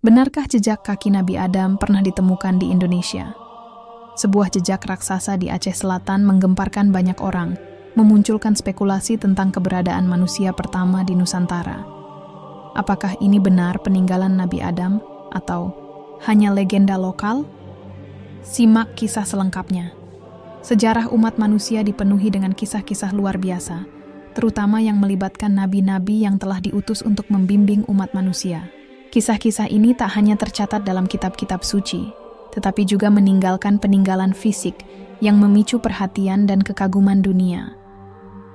Benarkah jejak kaki Nabi Adam pernah ditemukan di Indonesia? Sebuah jejak raksasa di Aceh Selatan menggemparkan banyak orang, memunculkan spekulasi tentang keberadaan manusia pertama di Nusantara. Apakah ini benar peninggalan Nabi Adam atau hanya legenda lokal? Simak kisah selengkapnya. Sejarah umat manusia dipenuhi dengan kisah-kisah luar biasa, terutama yang melibatkan nabi-nabi yang telah diutus untuk membimbing umat manusia. Kisah-kisah ini tak hanya tercatat dalam kitab-kitab suci, tetapi juga meninggalkan peninggalan fisik yang memicu perhatian dan kekaguman dunia.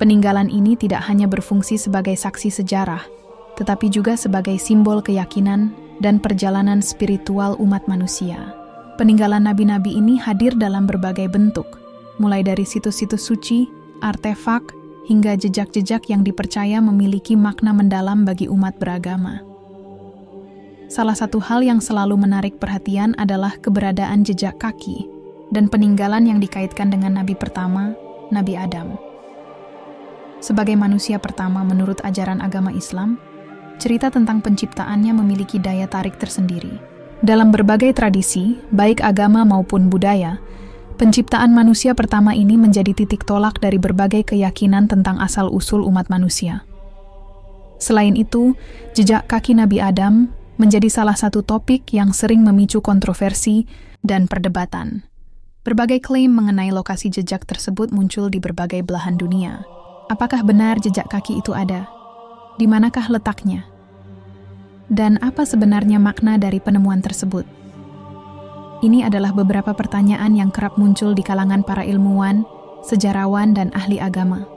Peninggalan ini tidak hanya berfungsi sebagai saksi sejarah, tetapi juga sebagai simbol keyakinan dan perjalanan spiritual umat manusia. Peninggalan nabi-nabi ini hadir dalam berbagai bentuk, mulai dari situs-situs suci, artefak, hingga jejak-jejak yang dipercaya memiliki makna mendalam bagi umat beragama. Salah satu hal yang selalu menarik perhatian adalah keberadaan jejak kaki dan peninggalan yang dikaitkan dengan nabi pertama, Nabi Adam. Sebagai manusia pertama menurut ajaran agama Islam, cerita tentang penciptaannya memiliki daya tarik tersendiri. Dalam berbagai tradisi, baik agama maupun budaya, penciptaan manusia pertama ini menjadi titik tolak dari berbagai keyakinan tentang asal-usul umat manusia. Selain itu, jejak kaki Nabi Adam menjadi salah satu topik yang sering memicu kontroversi dan perdebatan. Berbagai klaim mengenai lokasi jejak tersebut muncul di berbagai belahan dunia. Apakah benar jejak kaki itu ada? Di manakah letaknya? Dan apa sebenarnya makna dari penemuan tersebut? Ini adalah beberapa pertanyaan yang kerap muncul di kalangan para ilmuwan, sejarawan, dan ahli agama.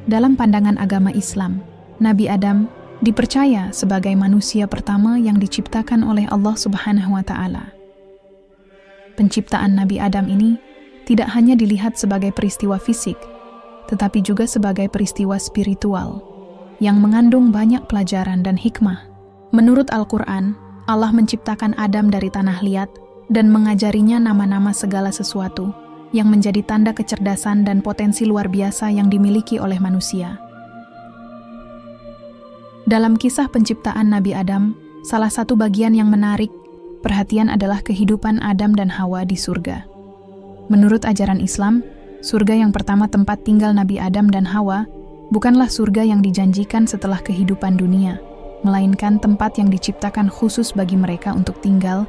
Dalam pandangan agama Islam, Nabi Adam dipercaya sebagai manusia pertama yang diciptakan oleh Allah Subhanahu wa Ta'ala. Penciptaan Nabi Adam ini tidak hanya dilihat sebagai peristiwa fisik, tetapi juga sebagai peristiwa spiritual yang mengandung banyak pelajaran dan hikmah. Menurut Al-Quran, Allah menciptakan Adam dari tanah liat dan mengajarinya nama-nama segala sesuatu yang menjadi tanda kecerdasan dan potensi luar biasa yang dimiliki oleh manusia. Dalam kisah penciptaan Nabi Adam, salah satu bagian yang menarik perhatian adalah kehidupan Adam dan Hawa di surga. Menurut ajaran Islam, surga yang pertama tempat tinggal Nabi Adam dan Hawa bukanlah surga yang dijanjikan setelah kehidupan dunia, melainkan tempat yang diciptakan khusus bagi mereka untuk tinggal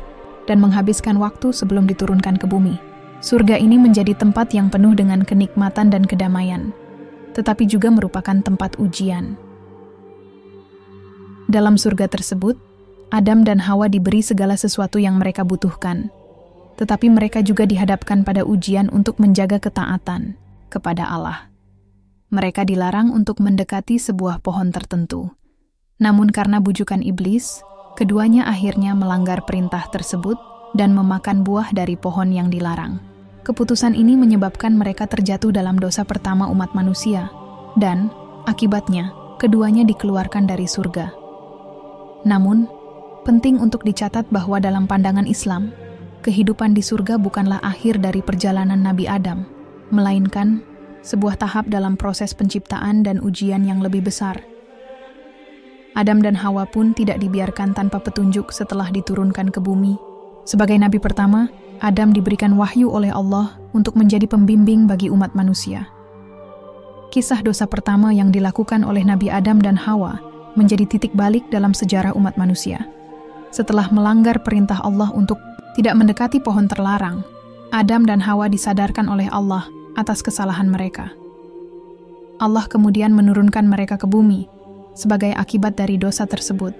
dan menghabiskan waktu sebelum diturunkan ke bumi. Surga ini menjadi tempat yang penuh dengan kenikmatan dan kedamaian, tetapi juga merupakan tempat ujian. Dalam surga tersebut, Adam dan Hawa diberi segala sesuatu yang mereka butuhkan, tetapi mereka juga dihadapkan pada ujian untuk menjaga ketaatan kepada Allah. Mereka dilarang untuk mendekati sebuah pohon tertentu. Namun karena bujukan iblis, keduanya akhirnya melanggar perintah tersebut dan memakan buah dari pohon yang dilarang. Keputusan ini menyebabkan mereka terjatuh dalam dosa pertama umat manusia, dan akibatnya keduanya dikeluarkan dari surga. Namun, penting untuk dicatat bahwa dalam pandangan Islam, kehidupan di surga bukanlah akhir dari perjalanan Nabi Adam, melainkan sebuah tahap dalam proses penciptaan dan ujian yang lebih besar. Adam dan Hawa pun tidak dibiarkan tanpa petunjuk setelah diturunkan ke bumi. Sebagai nabi pertama, Adam diberikan wahyu oleh Allah untuk menjadi pembimbing bagi umat manusia. Kisah dosa pertama yang dilakukan oleh Nabi Adam dan Hawa menjadi titik balik dalam sejarah umat manusia. Setelah melanggar perintah Allah untuk tidak mendekati pohon terlarang, Adam dan Hawa disadarkan oleh Allah atas kesalahan mereka. Allah kemudian menurunkan mereka ke bumi sebagai akibat dari dosa tersebut,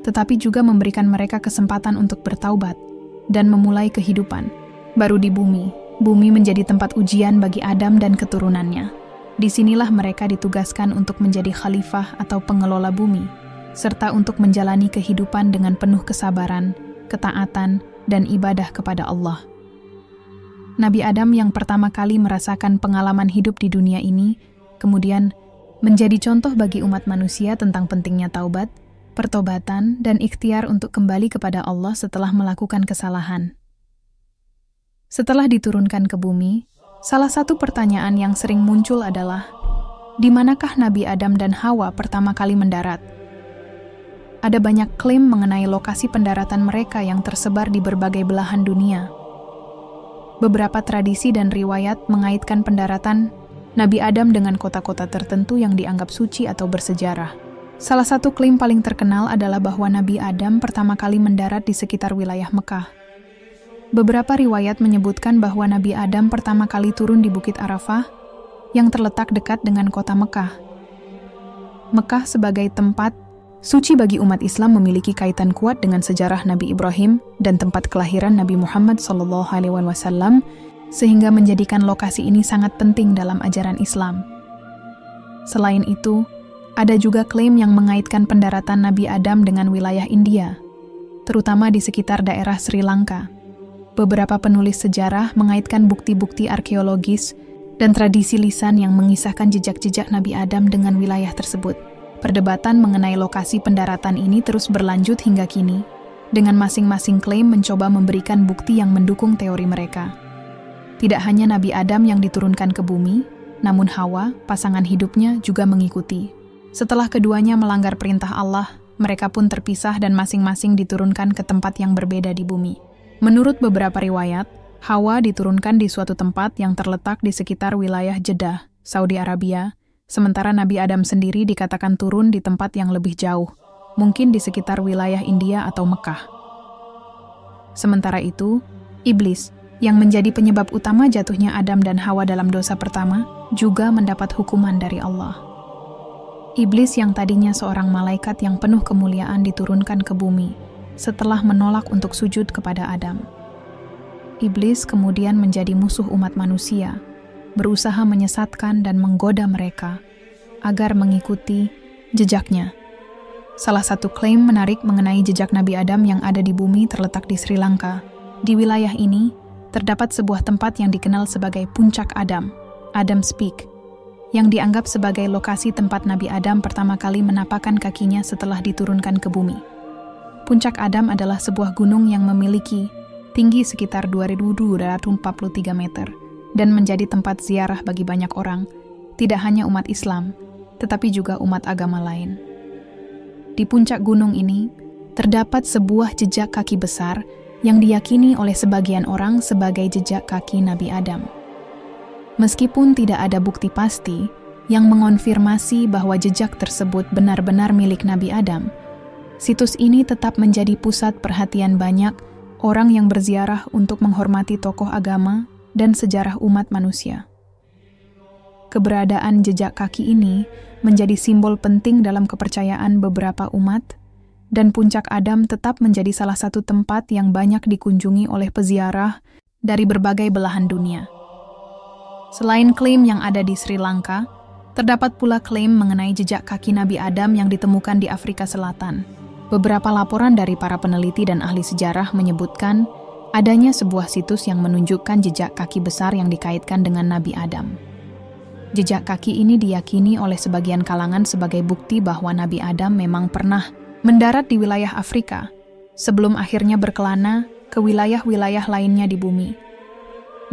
tetapi juga memberikan mereka kesempatan untuk bertaubat dan memulai kehidupan baru di bumi. Bumi menjadi tempat ujian bagi Adam dan keturunannya. Disinilah mereka ditugaskan untuk menjadi khalifah atau pengelola bumi, serta untuk menjalani kehidupan dengan penuh kesabaran, ketaatan, dan ibadah kepada Allah. Nabi Adam yang pertama kali merasakan pengalaman hidup di dunia ini, kemudian menjadi contoh bagi umat manusia tentang pentingnya taubat, pertobatan, dan ikhtiar untuk kembali kepada Allah setelah melakukan kesalahan. Setelah diturunkan ke bumi, salah satu pertanyaan yang sering muncul adalah, di manakah Nabi Adam dan Hawa pertama kali mendarat? ada banyak klaim mengenai lokasi pendaratan mereka yang tersebar di berbagai belahan dunia. Beberapa tradisi dan riwayat mengaitkan pendaratan Nabi Adam dengan kota-kota tertentu yang dianggap suci atau bersejarah. Salah satu klaim paling terkenal adalah bahwa Nabi Adam pertama kali mendarat di sekitar wilayah Mekah. Beberapa riwayat menyebutkan bahwa Nabi Adam pertama kali turun di Bukit Arafah yang terletak dekat dengan kota Mekah. Mekah sebagai tempat suci bagi umat Islam memiliki kaitan kuat dengan sejarah Nabi Ibrahim dan tempat kelahiran Nabi Muhammad SAW, sehingga menjadikan lokasi ini sangat penting dalam ajaran Islam. Selain itu, ada juga klaim yang mengaitkan pendaratan Nabi Adam dengan wilayah India, terutama di sekitar daerah Sri Lanka. Beberapa penulis sejarah mengaitkan bukti-bukti arkeologis dan tradisi lisan yang mengisahkan jejak-jejak Nabi Adam dengan wilayah tersebut. Perdebatan mengenai lokasi pendaratan ini terus berlanjut hingga kini, dengan masing-masing klaim mencoba memberikan bukti yang mendukung teori mereka. Tidak hanya Nabi Adam yang diturunkan ke bumi, namun Hawa, pasangan hidupnya, juga mengikuti. Setelah keduanya melanggar perintah Allah, mereka pun terpisah dan masing-masing diturunkan ke tempat yang berbeda di bumi. Menurut beberapa riwayat, Hawa diturunkan di suatu tempat yang terletak di sekitar wilayah Jeddah, Saudi Arabia, sementara Nabi Adam sendiri dikatakan turun di tempat yang lebih jauh, mungkin di sekitar wilayah India atau Mekah. Sementara itu, iblis, yang menjadi penyebab utama jatuhnya Adam dan Hawa dalam dosa pertama, juga mendapat hukuman dari Allah. Iblis yang tadinya seorang malaikat yang penuh kemuliaan diturunkan ke bumi setelah menolak untuk sujud kepada Adam. Iblis kemudian menjadi musuh umat manusia, berusaha menyesatkan dan menggoda mereka agar mengikuti jejaknya. Salah satu klaim menarik mengenai jejak Nabi Adam yang ada di bumi terletak di Sri Lanka. Di wilayah ini, terdapat sebuah tempat yang dikenal sebagai Puncak Adam, Adam's Peak, yang dianggap sebagai lokasi tempat Nabi Adam pertama kali menapakkan kakinya setelah diturunkan ke bumi. Puncak Adam adalah sebuah gunung yang memiliki tinggi sekitar 2.243 meter, dan menjadi tempat ziarah bagi banyak orang, tidak hanya umat Islam, tetapi juga umat agama lain. Di puncak gunung ini, terdapat sebuah jejak kaki besar yang diyakini oleh sebagian orang sebagai jejak kaki Nabi Adam. Meskipun tidak ada bukti pasti yang mengonfirmasi bahwa jejak tersebut benar-benar milik Nabi Adam, situs ini tetap menjadi pusat perhatian banyak orang yang berziarah untuk menghormati tokoh agama dan sejarah umat manusia. Keberadaan jejak kaki ini menjadi simbol penting dalam kepercayaan beberapa umat, dan Puncak Adam tetap menjadi salah satu tempat yang banyak dikunjungi oleh peziarah dari berbagai belahan dunia. Selain klaim yang ada di Sri Lanka, terdapat pula klaim mengenai jejak kaki Nabi Adam yang ditemukan di Afrika Selatan. Beberapa laporan dari para peneliti dan ahli sejarah menyebutkan adanya sebuah situs yang menunjukkan jejak kaki besar yang dikaitkan dengan Nabi Adam. Jejak kaki ini diyakini oleh sebagian kalangan sebagai bukti bahwa Nabi Adam memang pernah mendarat di wilayah Afrika, sebelum akhirnya berkelana ke wilayah-wilayah lainnya di bumi.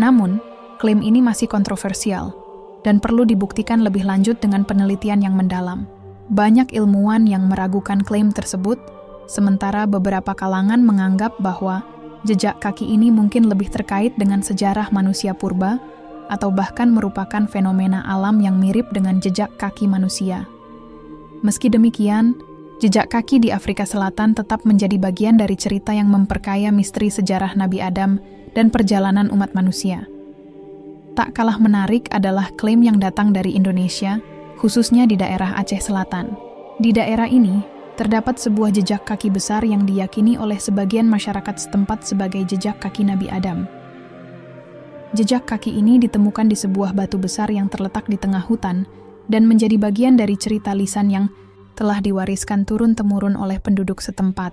Namun, klaim ini masih kontroversial dan perlu dibuktikan lebih lanjut dengan penelitian yang mendalam. Banyak ilmuwan yang meragukan klaim tersebut, sementara beberapa kalangan menganggap bahwa jejak kaki ini mungkin lebih terkait dengan sejarah manusia purba atau bahkan merupakan fenomena alam yang mirip dengan jejak kaki manusia. Meski demikian, jejak kaki di Afrika Selatan tetap menjadi bagian dari cerita yang memperkaya misteri sejarah Nabi Adam dan perjalanan umat manusia. Tak kalah menarik adalah klaim yang datang dari Indonesia, khususnya di daerah Aceh Selatan. Di daerah ini, terdapat sebuah jejak kaki besar yang diyakini oleh sebagian masyarakat setempat sebagai jejak kaki Nabi Adam. Jejak kaki ini ditemukan di sebuah batu besar yang terletak di tengah hutan dan menjadi bagian dari cerita lisan yang telah diwariskan turun-temurun oleh penduduk setempat.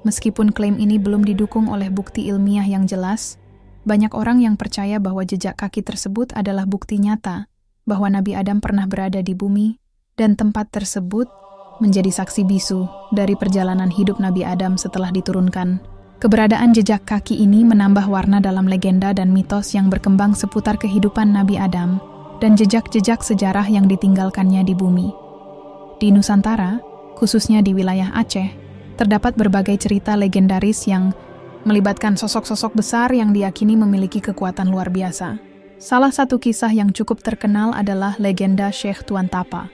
Meskipun klaim ini belum didukung oleh bukti ilmiah yang jelas, banyak orang yang percaya bahwa jejak kaki tersebut adalah bukti nyata bahwa Nabi Adam pernah berada di bumi dan tempat tersebut menjadi saksi bisu dari perjalanan hidup Nabi Adam setelah diturunkan. Keberadaan jejak kaki ini menambah warna dalam legenda dan mitos yang berkembang seputar kehidupan Nabi Adam dan jejak-jejak sejarah yang ditinggalkannya di bumi. Di Nusantara, khususnya di wilayah Aceh, terdapat berbagai cerita legendaris yang melibatkan sosok-sosok besar yang diyakini memiliki kekuatan luar biasa. Salah satu kisah yang cukup terkenal adalah legenda Syekh Tuan Tapa,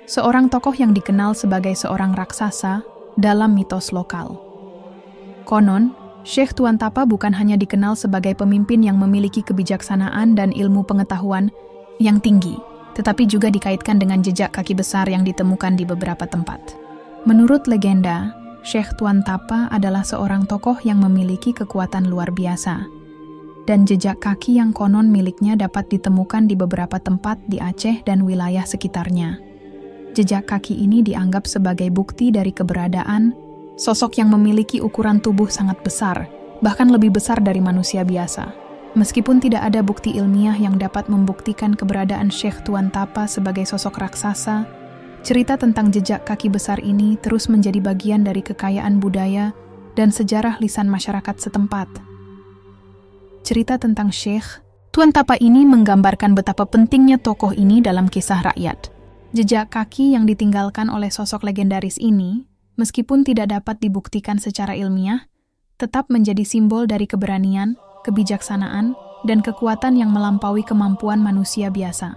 seorang tokoh yang dikenal sebagai seorang raksasa dalam mitos lokal. Konon, Syekh Tuan Tapa bukan hanya dikenal sebagai pemimpin yang memiliki kebijaksanaan dan ilmu pengetahuan yang tinggi, tetapi juga dikaitkan dengan jejak kaki besar yang ditemukan di beberapa tempat. Menurut legenda, Syekh Tuan Tapa adalah seorang tokoh yang memiliki kekuatan luar biasa, dan jejak kaki yang konon miliknya dapat ditemukan di beberapa tempat di Aceh dan wilayah sekitarnya. Jejak kaki ini dianggap sebagai bukti dari keberadaan sosok yang memiliki ukuran tubuh sangat besar, bahkan lebih besar dari manusia biasa. Meskipun tidak ada bukti ilmiah yang dapat membuktikan keberadaan Syekh Tuan Tapa sebagai sosok raksasa, cerita tentang jejak kaki besar ini terus menjadi bagian dari kekayaan budaya dan sejarah lisan masyarakat setempat. Cerita tentang Syekh Tuan Tapa ini menggambarkan betapa pentingnya tokoh ini dalam kisah rakyat. Jejak kaki yang ditinggalkan oleh sosok legendaris ini, meskipun tidak dapat dibuktikan secara ilmiah, tetap menjadi simbol dari keberanian, kebijaksanaan, dan kekuatan yang melampaui kemampuan manusia biasa.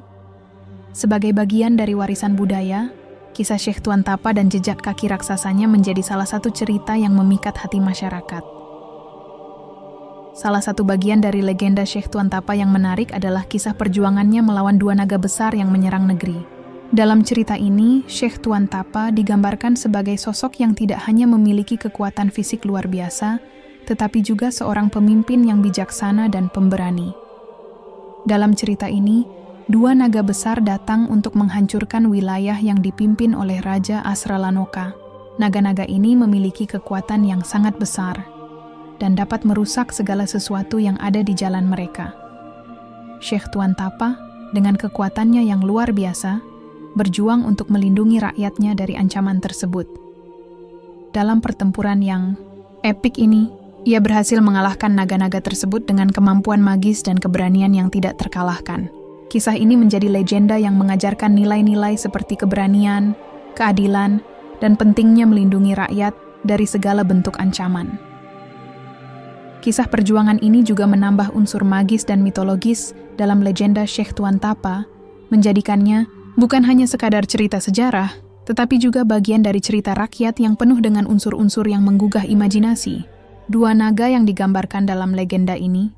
Sebagai bagian dari warisan budaya, kisah Syekh Tuan Tapa dan jejak kaki raksasanya menjadi salah satu cerita yang memikat hati masyarakat. Salah satu bagian dari legenda Syekh Tuan Tapa yang menarik adalah kisah perjuangannya melawan dua naga besar yang menyerang negeri. Dalam cerita ini, Syekh Tuan Tapa digambarkan sebagai sosok yang tidak hanya memiliki kekuatan fisik luar biasa, tetapi juga seorang pemimpin yang bijaksana dan pemberani. Dalam cerita ini, dua naga besar datang untuk menghancurkan wilayah yang dipimpin oleh Raja Asralanoka. Naga-naga ini memiliki kekuatan yang sangat besar dan dapat merusak segala sesuatu yang ada di jalan mereka. Syekh Tuan Tapa, dengan kekuatannya yang luar biasa, berjuang untuk melindungi rakyatnya dari ancaman tersebut. Dalam pertempuran yang epik ini, ia berhasil mengalahkan naga-naga tersebut dengan kemampuan magis dan keberanian yang tidak terkalahkan. Kisah ini menjadi legenda yang mengajarkan nilai-nilai seperti keberanian, keadilan, dan pentingnya melindungi rakyat dari segala bentuk ancaman. Kisah perjuangan ini juga menambah unsur magis dan mitologis dalam legenda Syekh Tuan Tapa, menjadikannya bukan hanya sekadar cerita sejarah, tetapi juga bagian dari cerita rakyat yang penuh dengan unsur-unsur yang menggugah imajinasi. Dua naga yang digambarkan dalam legenda ini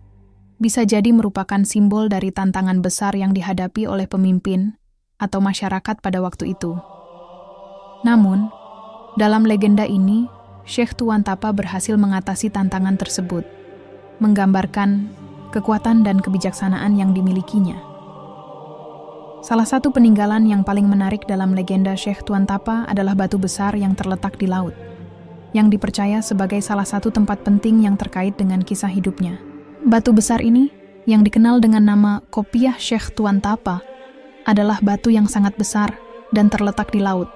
bisa jadi merupakan simbol dari tantangan besar yang dihadapi oleh pemimpin atau masyarakat pada waktu itu. Namun, dalam legenda ini, Syekh Tuan Tapa berhasil mengatasi tantangan tersebut, menggambarkan kekuatan dan kebijaksanaan yang dimilikinya. Salah satu peninggalan yang paling menarik dalam legenda Syekh Tuan Tapa adalah batu besar yang terletak di laut, yang dipercaya sebagai salah satu tempat penting yang terkait dengan kisah hidupnya. Batu besar ini, yang dikenal dengan nama Kopiah Syekh Tuan Tapa, adalah batu yang sangat besar dan terletak di laut.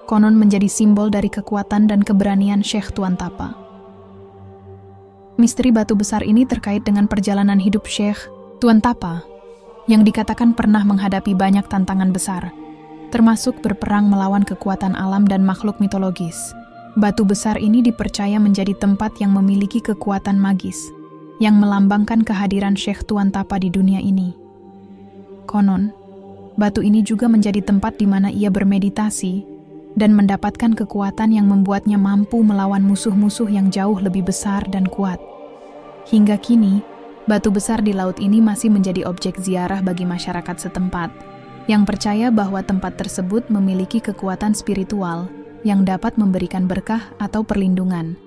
Konon menjadi simbol dari kekuatan dan keberanian Syekh Tuan Tapa. Misteri batu besar ini terkait dengan perjalanan hidup Syekh Tuan Tapa, yang dikatakan pernah menghadapi banyak tantangan besar, termasuk berperang melawan kekuatan alam dan makhluk mitologis. Batu besar ini dipercaya menjadi tempat yang memiliki kekuatan magis, yang melambangkan kehadiran Syekh Tuan Tapa di dunia ini. Konon, batu ini juga menjadi tempat di mana ia bermeditasi dan mendapatkan kekuatan yang membuatnya mampu melawan musuh-musuh yang jauh lebih besar dan kuat. Hingga kini, batu besar di laut ini masih menjadi objek ziarah bagi masyarakat setempat, yang percaya bahwa tempat tersebut memiliki kekuatan spiritual yang dapat memberikan berkah atau perlindungan.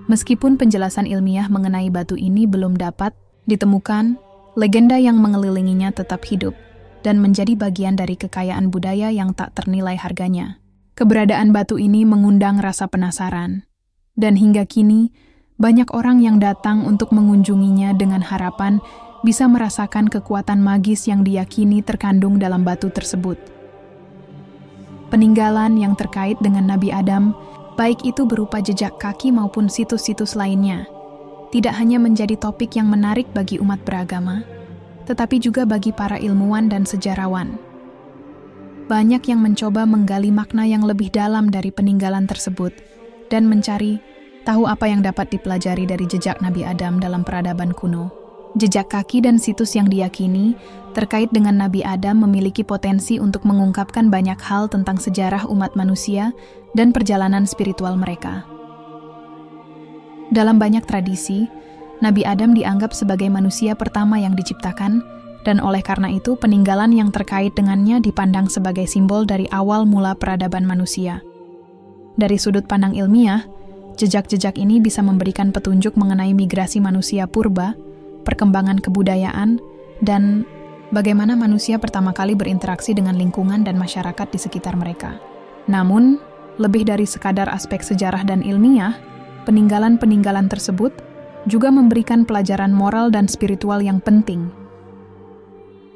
Meskipun penjelasan ilmiah mengenai batu ini belum dapat ditemukan, legenda yang mengelilinginya tetap hidup dan menjadi bagian dari kekayaan budaya yang tak ternilai harganya. Keberadaan batu ini mengundang rasa penasaran, dan hingga kini banyak orang yang datang untuk mengunjunginya dengan harapan bisa merasakan kekuatan magis yang diyakini terkandung dalam batu tersebut. Peninggalan yang terkait dengan Nabi Adam, baik itu berupa jejak kaki maupun situs-situs lainnya, tidak hanya menjadi topik yang menarik bagi umat beragama, tetapi juga bagi para ilmuwan dan sejarawan. banyak yang mencoba menggali makna yang lebih dalam dari peninggalan tersebut dan mencari tahu apa yang dapat dipelajari dari jejak Nabi Adam dalam peradaban kuno. Jejak kaki dan situs yang diyakini terkait dengan Nabi Adam memiliki potensi untuk mengungkapkan banyak hal tentang sejarah umat manusia dan perjalanan spiritual mereka. Dalam banyak tradisi, Nabi Adam dianggap sebagai manusia pertama yang diciptakan, dan oleh karena itu peninggalan yang terkait dengannya dipandang sebagai simbol dari awal mula peradaban manusia. Dari sudut pandang ilmiah, jejak-jejak ini bisa memberikan petunjuk mengenai migrasi manusia purba, perkembangan kebudayaan, dan bagaimana manusia pertama kali berinteraksi dengan lingkungan dan masyarakat di sekitar mereka. Namun, lebih dari sekadar aspek sejarah dan ilmiah, peninggalan-peninggalan tersebut juga memberikan pelajaran moral dan spiritual yang penting.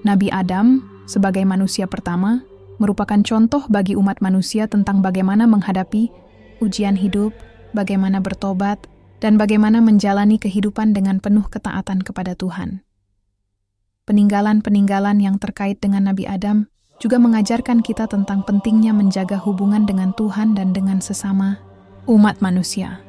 Nabi Adam, sebagai manusia pertama, merupakan contoh bagi umat manusia tentang bagaimana menghadapi ujian hidup, bagaimana bertobat, dan bagaimana menjalani kehidupan dengan penuh ketaatan kepada Tuhan. Peninggalan-peninggalan yang terkait dengan Nabi Adam juga mengajarkan kita tentang pentingnya menjaga hubungan dengan Tuhan dan dengan sesama umat manusia.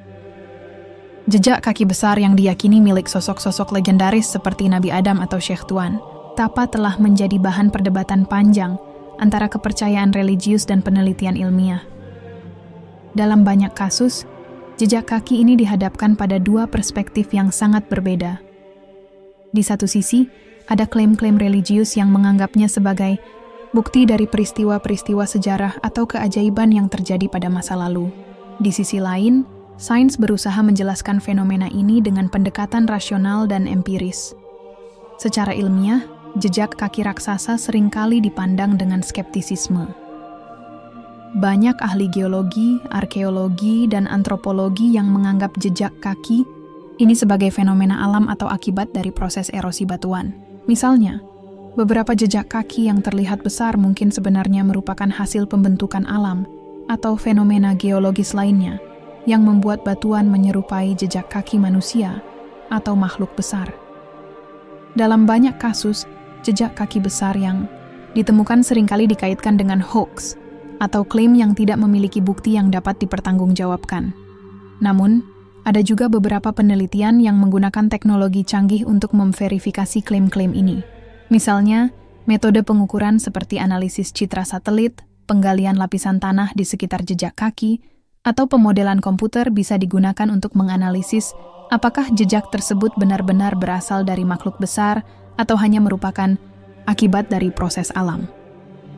Jejak kaki besar yang diyakini milik sosok-sosok legendaris seperti Nabi Adam atau Syekh Tuan Tapa telah menjadi bahan perdebatan panjang antara kepercayaan religius dan penelitian ilmiah. Dalam banyak kasus, jejak kaki ini dihadapkan pada dua perspektif yang sangat berbeda. Di satu sisi, ada klaim-klaim religius yang menganggapnya sebagai bukti dari peristiwa-peristiwa sejarah atau keajaiban yang terjadi pada masa lalu. Di sisi lain, sains berusaha menjelaskan fenomena ini dengan pendekatan rasional dan empiris. Secara ilmiah, jejak kaki raksasa seringkali dipandang dengan skeptisisme. Banyak ahli geologi, arkeologi, dan antropologi yang menganggap jejak kaki ini sebagai fenomena alam atau akibat dari proses erosi batuan. Misalnya, beberapa jejak kaki yang terlihat besar mungkin sebenarnya merupakan hasil pembentukan alam atau fenomena geologis lainnya yang membuat batuan menyerupai jejak kaki manusia atau makhluk besar. Dalam banyak kasus, jejak kaki besar yang ditemukan seringkali dikaitkan dengan hoax atau klaim yang tidak memiliki bukti yang dapat dipertanggungjawabkan. Namun, ada juga beberapa penelitian yang menggunakan teknologi canggih untuk memverifikasi klaim-klaim ini. Misalnya, metode pengukuran seperti analisis citra satelit, penggalian lapisan tanah di sekitar jejak kaki, atau pemodelan komputer bisa digunakan untuk menganalisis apakah jejak tersebut benar-benar berasal dari makhluk besar atau hanya merupakan akibat dari proses alam.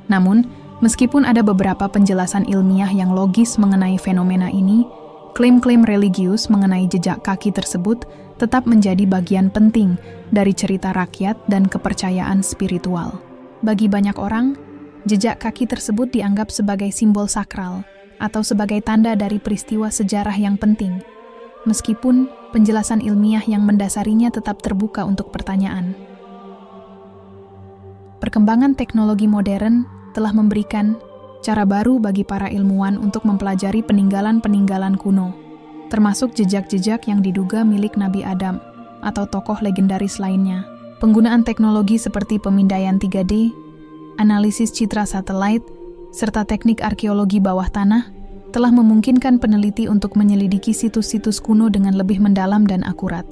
Namun, meskipun ada beberapa penjelasan ilmiah yang logis mengenai fenomena ini, klaim-klaim religius mengenai jejak kaki tersebut tetap menjadi bagian penting dari cerita rakyat dan kepercayaan spiritual. Bagi banyak orang, jejak kaki tersebut dianggap sebagai simbol sakral atau sebagai tanda dari peristiwa sejarah yang penting, meskipun penjelasan ilmiah yang mendasarinya tetap terbuka untuk pertanyaan. Perkembangan teknologi modern telah memberikan cara baru bagi para ilmuwan untuk mempelajari peninggalan-peninggalan kuno, termasuk jejak-jejak yang diduga milik Nabi Adam atau tokoh legendaris lainnya. Penggunaan teknologi seperti pemindaian 3D, analisis citra satelit, serta teknik arkeologi bawah tanah telah memungkinkan peneliti untuk menyelidiki situs-situs kuno dengan lebih mendalam dan akurat.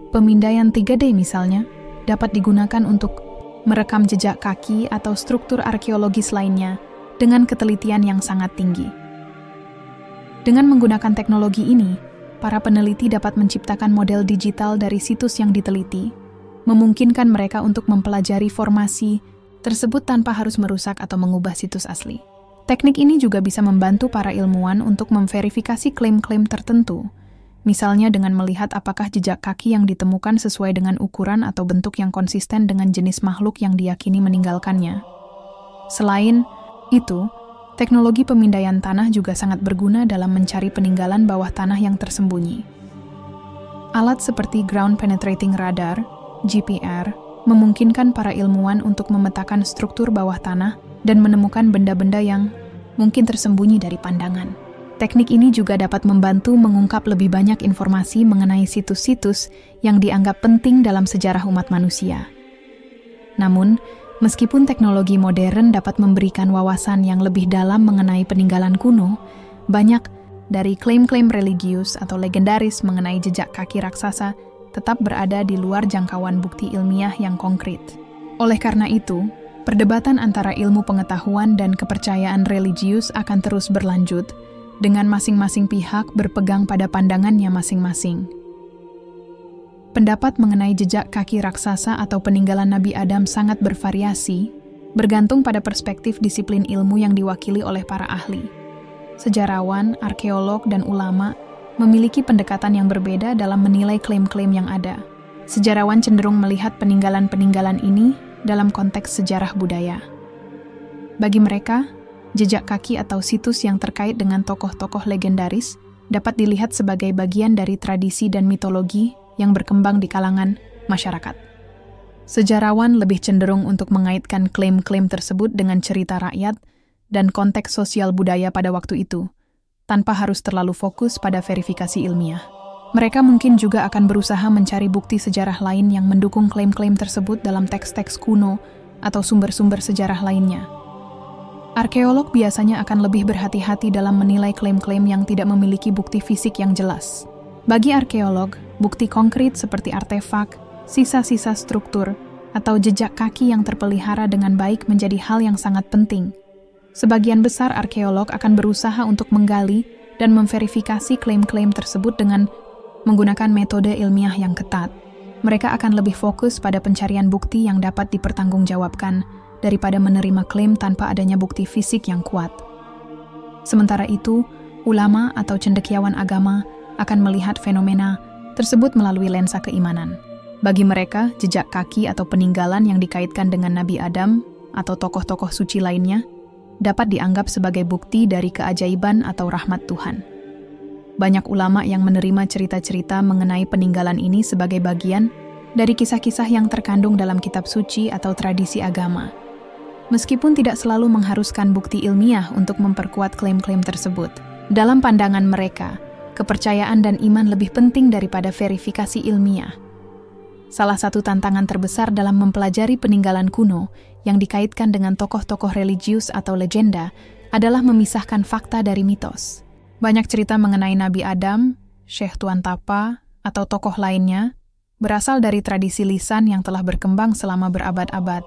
Pemindaian 3D misalnya dapat digunakan untuk merekam jejak kaki atau struktur arkeologis lainnya dengan ketelitian yang sangat tinggi. Dengan menggunakan teknologi ini, para peneliti dapat menciptakan model digital dari situs yang diteliti, memungkinkan mereka untuk mempelajari formasi tersebut tanpa harus merusak atau mengubah situs asli. Teknik ini juga bisa membantu para ilmuwan untuk memverifikasi klaim-klaim tertentu, misalnya dengan melihat apakah jejak kaki yang ditemukan sesuai dengan ukuran atau bentuk yang konsisten dengan jenis makhluk yang diyakini meninggalkannya. Selain itu, teknologi pemindaian tanah juga sangat berguna dalam mencari peninggalan bawah tanah yang tersembunyi. Alat seperti Ground Penetrating Radar, GPR, memungkinkan para ilmuwan untuk memetakan struktur bawah tanah dan menemukan benda-benda yang mungkin tersembunyi dari pandangan. Teknik ini juga dapat membantu mengungkap lebih banyak informasi mengenai situs-situs yang dianggap penting dalam sejarah umat manusia. Namun, Meskipun teknologi modern dapat memberikan wawasan yang lebih dalam mengenai peninggalan kuno, banyak dari klaim-klaim religius atau legendaris mengenai jejak kaki raksasa tetap berada di luar jangkauan bukti ilmiah yang konkret. Oleh karena itu, perdebatan antara ilmu pengetahuan dan kepercayaan religius akan terus berlanjut, dengan masing-masing pihak berpegang pada pandangannya masing-masing. Pendapat mengenai jejak kaki raksasa atau peninggalan Nabi Adam sangat bervariasi, bergantung pada perspektif disiplin ilmu yang diwakili oleh para ahli. Sejarawan, arkeolog, dan ulama memiliki pendekatan yang berbeda dalam menilai klaim-klaim yang ada. Sejarawan cenderung melihat peninggalan-peninggalan ini dalam konteks sejarah budaya. Bagi mereka, jejak kaki atau situs yang terkait dengan tokoh-tokoh legendaris dapat dilihat sebagai bagian dari tradisi dan mitologi yang berkembang di kalangan masyarakat. Sejarawan lebih cenderung untuk mengaitkan klaim-klaim tersebut dengan cerita rakyat dan konteks sosial budaya pada waktu itu, tanpa harus terlalu fokus pada verifikasi ilmiah. Mereka mungkin juga akan berusaha mencari bukti sejarah lain yang mendukung klaim-klaim tersebut dalam teks-teks kuno atau sumber-sumber sejarah lainnya. Arkeolog biasanya akan lebih berhati-hati dalam menilai klaim-klaim yang tidak memiliki bukti fisik yang jelas. Bagi arkeolog, bukti konkret seperti artefak, sisa-sisa struktur, atau jejak kaki yang terpelihara dengan baik menjadi hal yang sangat penting. Sebagian besar arkeolog akan berusaha untuk menggali dan memverifikasi klaim-klaim tersebut dengan menggunakan metode ilmiah yang ketat. Mereka akan lebih fokus pada pencarian bukti yang dapat dipertanggungjawabkan daripada menerima klaim tanpa adanya bukti fisik yang kuat. Sementara itu, ulama atau cendekiawan agama akan melihat fenomena tersebut melalui lensa keimanan. Bagi mereka, jejak kaki atau peninggalan yang dikaitkan dengan Nabi Adam atau tokoh-tokoh suci lainnya dapat dianggap sebagai bukti dari keajaiban atau rahmat Tuhan. Banyak ulama yang menerima cerita-cerita mengenai peninggalan ini sebagai bagian dari kisah-kisah yang terkandung dalam kitab suci atau tradisi agama. Meskipun tidak selalu mengharuskan bukti ilmiah untuk memperkuat klaim-klaim tersebut, dalam pandangan mereka, kepercayaan dan iman lebih penting daripada verifikasi ilmiah. Salah satu tantangan terbesar dalam mempelajari peninggalan kuno yang dikaitkan dengan tokoh-tokoh religius atau legenda adalah memisahkan fakta dari mitos. Banyak cerita mengenai Nabi Adam, Syekh Tuan Tapa, atau tokoh lainnya berasal dari tradisi lisan yang telah berkembang selama berabad-abad.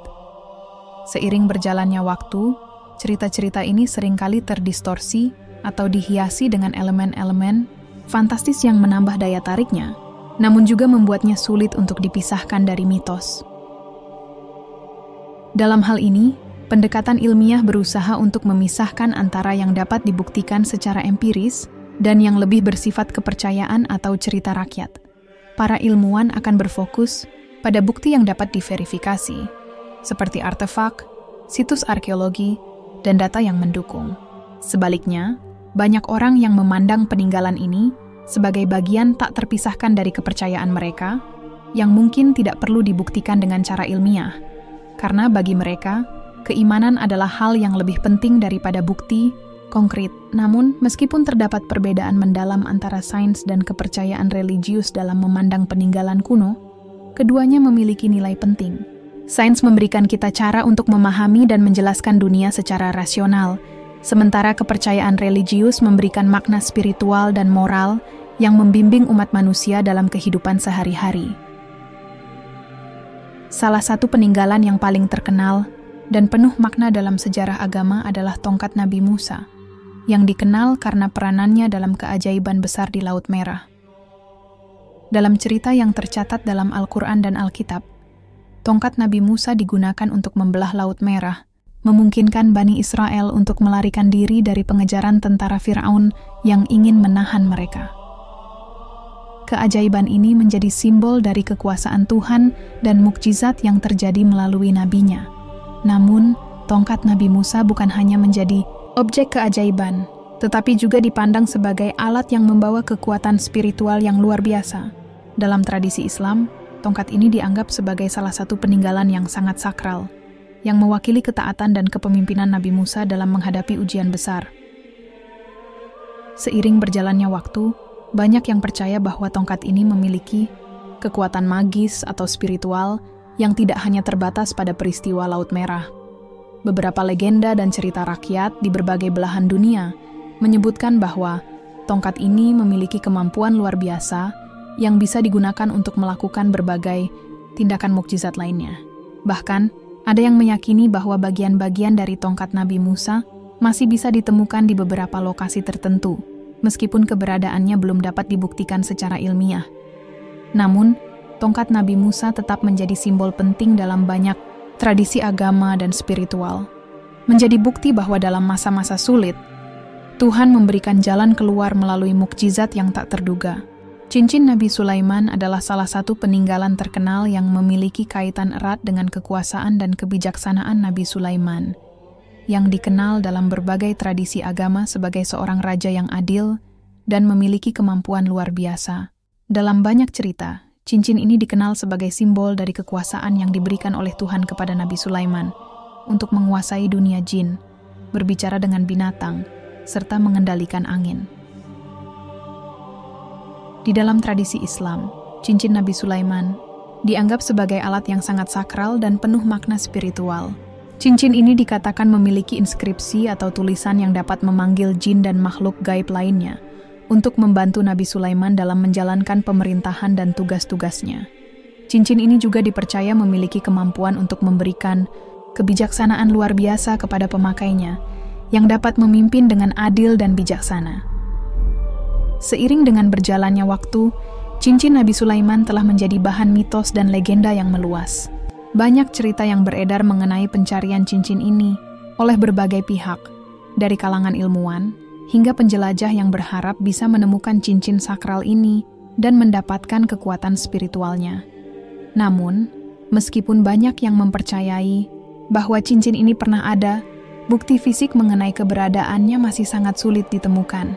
Seiring berjalannya waktu, cerita-cerita ini seringkali terdistorsi atau dihiasi dengan elemen-elemen fantastis yang menambah daya tariknya, namun juga membuatnya sulit untuk dipisahkan dari mitos. Dalam hal ini, pendekatan ilmiah berusaha untuk memisahkan antara yang dapat dibuktikan secara empiris dan yang lebih bersifat kepercayaan atau cerita rakyat. Para ilmuwan akan berfokus pada bukti yang dapat diverifikasi, seperti artefak, situs arkeologi, dan data yang mendukung. Sebaliknya, banyak orang yang memandang peninggalan ini sebagai bagian tak terpisahkan dari kepercayaan mereka, yang mungkin tidak perlu dibuktikan dengan cara ilmiah, karena bagi mereka, keimanan adalah hal yang lebih penting daripada bukti konkret. Namun, meskipun terdapat perbedaan mendalam antara sains dan kepercayaan religius dalam memandang peninggalan kuno, keduanya memiliki nilai penting. Sains memberikan kita cara untuk memahami dan menjelaskan dunia secara rasional, sementara kepercayaan religius memberikan makna spiritual dan moral yang membimbing umat manusia dalam kehidupan sehari-hari. Salah satu peninggalan yang paling terkenal dan penuh makna dalam sejarah agama adalah tongkat Nabi Musa, yang dikenal karena peranannya dalam keajaiban besar di Laut Merah. Dalam cerita yang tercatat dalam Al-Quran dan Alkitab, tongkat Nabi Musa digunakan untuk membelah Laut Merah, memungkinkan Bani Israel untuk melarikan diri dari pengejaran tentara Fir'aun yang ingin menahan mereka. Keajaiban ini menjadi simbol dari kekuasaan Tuhan dan mukjizat yang terjadi melalui nabinya. Namun, tongkat Nabi Musa bukan hanya menjadi objek keajaiban, tetapi juga dipandang sebagai alat yang membawa kekuatan spiritual yang luar biasa. Dalam tradisi Islam, tongkat ini dianggap sebagai salah satu peninggalan yang sangat sakral, yang mewakili ketaatan dan kepemimpinan Nabi Musa dalam menghadapi ujian besar. Seiring berjalannya waktu, banyak yang percaya bahwa tongkat ini memiliki kekuatan magis atau spiritual yang tidak hanya terbatas pada peristiwa Laut Merah. Beberapa legenda dan cerita rakyat di berbagai belahan dunia menyebutkan bahwa tongkat ini memiliki kemampuan luar biasa yang bisa digunakan untuk melakukan berbagai tindakan mukjizat lainnya. Bahkan, ada yang meyakini bahwa bagian-bagian dari tongkat Nabi Musa masih bisa ditemukan di beberapa lokasi tertentu, meskipun keberadaannya belum dapat dibuktikan secara ilmiah. Namun, tongkat Nabi Musa tetap menjadi simbol penting dalam banyak tradisi agama dan spiritual. Menjadi bukti bahwa dalam masa-masa sulit, Tuhan memberikan jalan keluar melalui mukjizat yang tak terduga. Cincin Nabi Sulaiman adalah salah satu peninggalan terkenal yang memiliki kaitan erat dengan kekuasaan dan kebijaksanaan Nabi Sulaiman, yang dikenal dalam berbagai tradisi agama sebagai seorang raja yang adil dan memiliki kemampuan luar biasa. Dalam banyak cerita, cincin ini dikenal sebagai simbol dari kekuasaan yang diberikan oleh Tuhan kepada Nabi Sulaiman untuk menguasai dunia jin, berbicara dengan binatang, serta mengendalikan angin. Di dalam tradisi Islam, cincin Nabi Sulaiman dianggap sebagai alat yang sangat sakral dan penuh makna spiritual. Cincin ini dikatakan memiliki inskripsi atau tulisan yang dapat memanggil jin dan makhluk gaib lainnya untuk membantu Nabi Sulaiman dalam menjalankan pemerintahan dan tugas-tugasnya. Cincin ini juga dipercaya memiliki kemampuan untuk memberikan kebijaksanaan luar biasa kepada pemakainya, yang dapat memimpin dengan adil dan bijaksana. Seiring dengan berjalannya waktu, cincin Nabi Sulaiman telah menjadi bahan mitos dan legenda yang meluas. Banyak cerita yang beredar mengenai pencarian cincin ini oleh berbagai pihak, dari kalangan ilmuwan hingga penjelajah yang berharap bisa menemukan cincin sakral ini dan mendapatkan kekuatan spiritualnya. Namun, meskipun banyak yang mempercayai bahwa cincin ini pernah ada, bukti fisik mengenai keberadaannya masih sangat sulit ditemukan.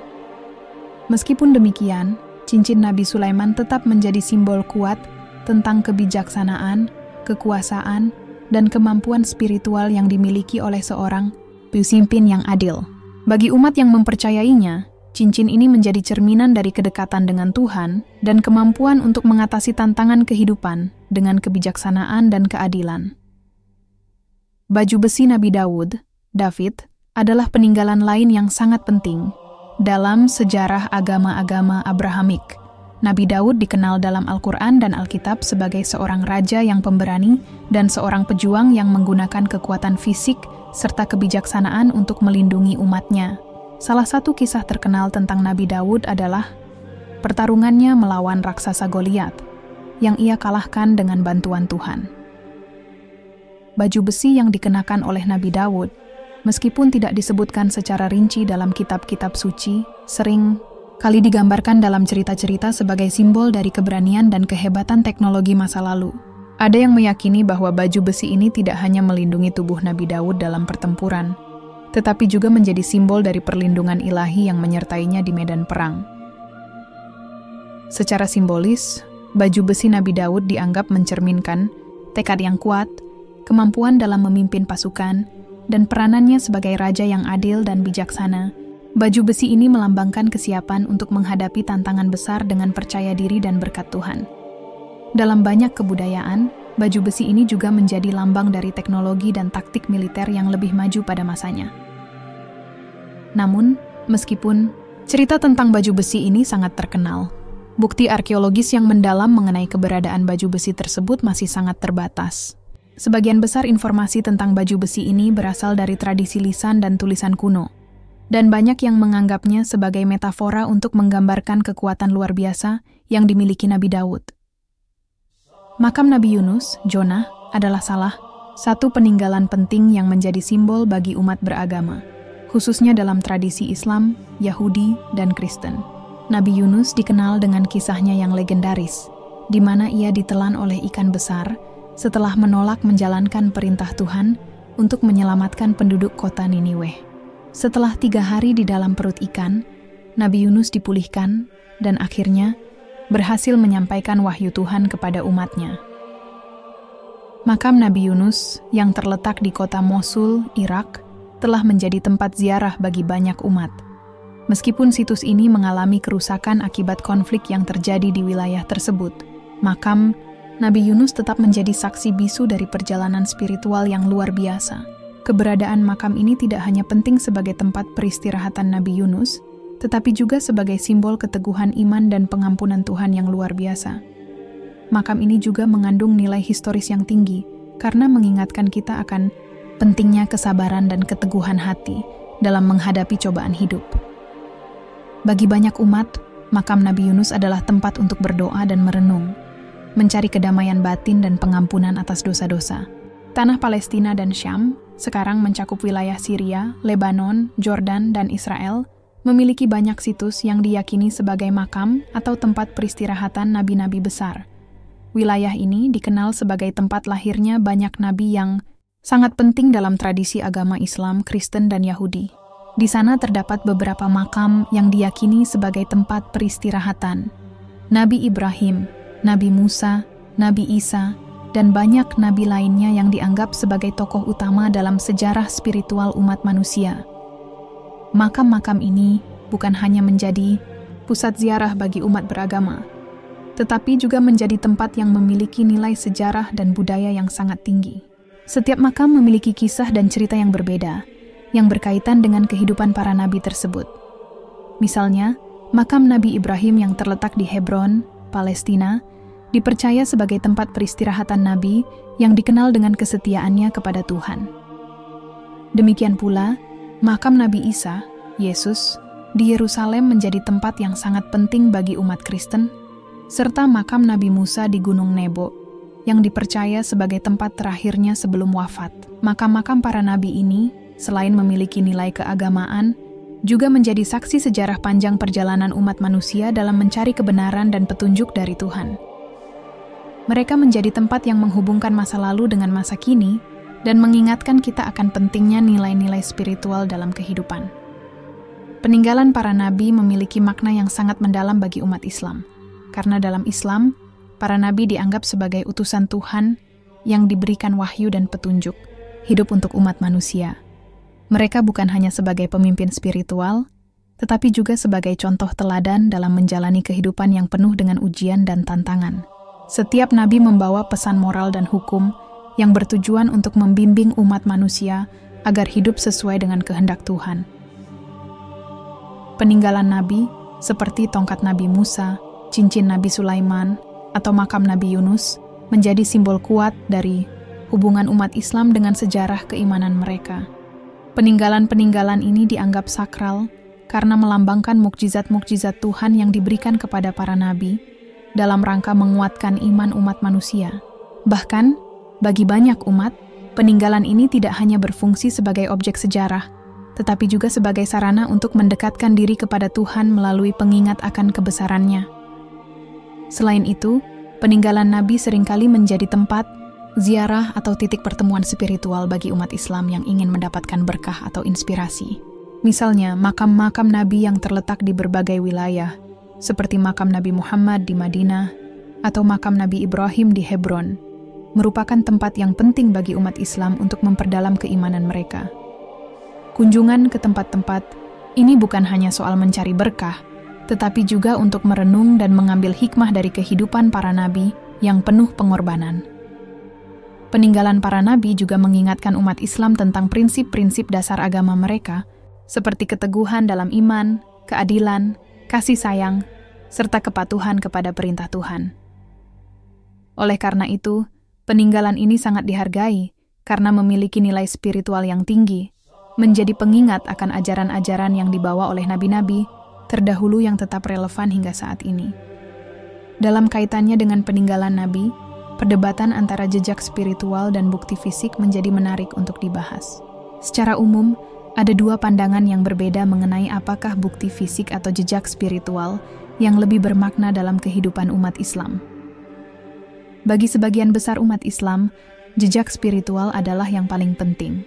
Meskipun demikian, cincin Nabi Sulaiman tetap menjadi simbol kuat tentang kebijaksanaan, kekuasaan, dan kemampuan spiritual yang dimiliki oleh seorang pemimpin yang adil. Bagi umat yang mempercayainya, cincin ini menjadi cerminan dari kedekatan dengan Tuhan dan kemampuan untuk mengatasi tantangan kehidupan dengan kebijaksanaan dan keadilan. Baju besi Nabi David, adalah peninggalan lain yang sangat penting dalam sejarah agama-agama Abrahamik. Nabi Daud dikenal dalam Al-Quran dan Alkitab sebagai seorang raja yang pemberani dan seorang pejuang yang menggunakan kekuatan fisik serta kebijaksanaan untuk melindungi umatnya. Salah satu kisah terkenal tentang Nabi Daud adalah pertarungannya melawan raksasa Goliat, yang ia kalahkan dengan bantuan Tuhan. Baju besi yang dikenakan oleh Nabi Daud, meskipun tidak disebutkan secara rinci dalam kitab-kitab suci, sering kali digambarkan dalam cerita-cerita sebagai simbol dari keberanian dan kehebatan teknologi masa lalu. Ada yang meyakini bahwa baju besi ini tidak hanya melindungi tubuh Nabi Daud dalam pertempuran, tetapi juga menjadi simbol dari perlindungan ilahi yang menyertainya di medan perang. Secara simbolis, baju besi Nabi Daud dianggap mencerminkan tekad yang kuat, kemampuan dalam memimpin pasukan, dan peranannya sebagai raja yang adil dan bijaksana. Baju besi ini melambangkan kesiapan untuk menghadapi tantangan besar dengan percaya diri dan berkat Tuhan. Dalam banyak kebudayaan, baju besi ini juga menjadi lambang dari teknologi dan taktik militer yang lebih maju pada masanya. Namun, meskipun cerita tentang baju besi ini sangat terkenal, bukti arkeologis yang mendalam mengenai keberadaan baju besi tersebut masih sangat terbatas. Sebagian besar informasi tentang baju besi ini berasal dari tradisi lisan dan tulisan kuno, dan banyak yang menganggapnya sebagai metafora untuk menggambarkan kekuatan luar biasa yang dimiliki Nabi Daud. Makam Nabi Yunus, Jonah, adalah salah satu peninggalan penting yang menjadi simbol bagi umat beragama, khususnya dalam tradisi Islam, Yahudi, dan Kristen. Nabi Yunus dikenal dengan kisahnya yang legendaris, di mana ia ditelan oleh ikan besar setelah menolak menjalankan perintah Tuhan untuk menyelamatkan penduduk kota Niniwe. Setelah 3 hari di dalam perut ikan, Nabi Yunus dipulihkan dan akhirnya berhasil menyampaikan wahyu Tuhan kepada umatnya. Makam Nabi Yunus yang terletak di kota Mosul, Irak, telah menjadi tempat ziarah bagi banyak umat. Meskipun situs ini mengalami kerusakan akibat konflik yang terjadi di wilayah tersebut, makam Nabi Yunus tetap menjadi saksi bisu dari perjalanan spiritual yang luar biasa. Keberadaan makam ini tidak hanya penting sebagai tempat peristirahatan Nabi Yunus, tetapi juga sebagai simbol keteguhan iman dan pengampunan Tuhan yang luar biasa. Makam ini juga mengandung nilai historis yang tinggi, karena mengingatkan kita akan pentingnya kesabaran dan keteguhan hati dalam menghadapi cobaan hidup. Bagi banyak umat, makam Nabi Yunus adalah tempat untuk berdoa dan merenung, mencari kedamaian batin dan pengampunan atas dosa-dosa. Tanah Palestina dan Syam, sekarang mencakup wilayah Syria, Lebanon, Jordan, dan Israel, memiliki banyak situs yang diyakini sebagai makam atau tempat peristirahatan nabi-nabi besar. Wilayah ini dikenal sebagai tempat lahirnya banyak nabi yang sangat penting dalam tradisi agama Islam, Kristen, dan Yahudi. Di sana terdapat beberapa makam yang diyakini sebagai tempat peristirahatan Nabi Ibrahim, Nabi Musa, Nabi Isa, dan banyak nabi lainnya yang dianggap sebagai tokoh utama dalam sejarah spiritual umat manusia. Makam-makam ini bukan hanya menjadi pusat ziarah bagi umat beragama, tetapi juga menjadi tempat yang memiliki nilai sejarah dan budaya yang sangat tinggi. Setiap makam memiliki kisah dan cerita yang berbeda, yang berkaitan dengan kehidupan para nabi tersebut. Misalnya, makam Nabi Ibrahim yang terletak di Hebron, Palestina, dipercaya sebagai tempat peristirahatan nabi yang dikenal dengan kesetiaannya kepada Tuhan. Demikian pula, makam Nabi Isa, Yesus, di Yerusalem menjadi tempat yang sangat penting bagi umat Kristen, serta makam Nabi Musa di Gunung Nebo, yang dipercaya sebagai tempat terakhirnya sebelum wafat. Makam-makam para nabi ini, selain memiliki nilai keagamaan, juga menjadi saksi sejarah panjang perjalanan umat manusia dalam mencari kebenaran dan petunjuk dari Tuhan. Mereka menjadi tempat yang menghubungkan masa lalu dengan masa kini dan mengingatkan kita akan pentingnya nilai-nilai spiritual dalam kehidupan. Peninggalan para nabi memiliki makna yang sangat mendalam bagi umat Islam, karena dalam Islam, para nabi dianggap sebagai utusan Tuhan yang diberikan wahyu dan petunjuk, hidup untuk umat manusia. Mereka bukan hanya sebagai pemimpin spiritual, tetapi juga sebagai contoh teladan dalam menjalani kehidupan yang penuh dengan ujian dan tantangan. Setiap nabi membawa pesan moral dan hukum yang bertujuan untuk membimbing umat manusia agar hidup sesuai dengan kehendak Tuhan. Peninggalan nabi, seperti tongkat Nabi Musa, cincin Nabi Sulaiman, atau makam Nabi Yunus, menjadi simbol kuat dari hubungan umat Islam dengan sejarah keimanan mereka. Peninggalan-peninggalan ini dianggap sakral karena melambangkan mukjizat-mukjizat Tuhan yang diberikan kepada para nabi dalam rangka menguatkan iman umat manusia. Bahkan, bagi banyak umat, peninggalan ini tidak hanya berfungsi sebagai objek sejarah, tetapi juga sebagai sarana untuk mendekatkan diri kepada Tuhan melalui pengingat akan kebesarannya. Selain itu, peninggalan nabi seringkali menjadi tempat ziarah atau titik pertemuan spiritual bagi umat Islam yang ingin mendapatkan berkah atau inspirasi. Misalnya, makam-makam nabi yang terletak di berbagai wilayah, seperti makam Nabi Muhammad di Madinah atau makam Nabi Ibrahim di Hebron, merupakan tempat yang penting bagi umat Islam untuk memperdalam keimanan mereka. Kunjungan ke tempat-tempat ini bukan hanya soal mencari berkah, tetapi juga untuk merenung dan mengambil hikmah dari kehidupan para nabi yang penuh pengorbanan. Peninggalan para nabi juga mengingatkan umat Islam tentang prinsip-prinsip dasar agama mereka, seperti keteguhan dalam iman, keadilan, kasih sayang, serta kepatuhan kepada perintah Tuhan. Oleh karena itu, peninggalan ini sangat dihargai karena memiliki nilai spiritual yang tinggi, menjadi pengingat akan ajaran-ajaran yang dibawa oleh nabi-nabi terdahulu yang tetap relevan hingga saat ini. Dalam kaitannya dengan peninggalan nabi, perdebatan antara jejak spiritual dan bukti fisik menjadi menarik untuk dibahas. Secara umum, ada dua pandangan yang berbeda mengenai apakah bukti fisik atau jejak spiritual yang lebih bermakna dalam kehidupan umat Islam. Bagi sebagian besar umat Islam, jejak spiritual adalah yang paling penting.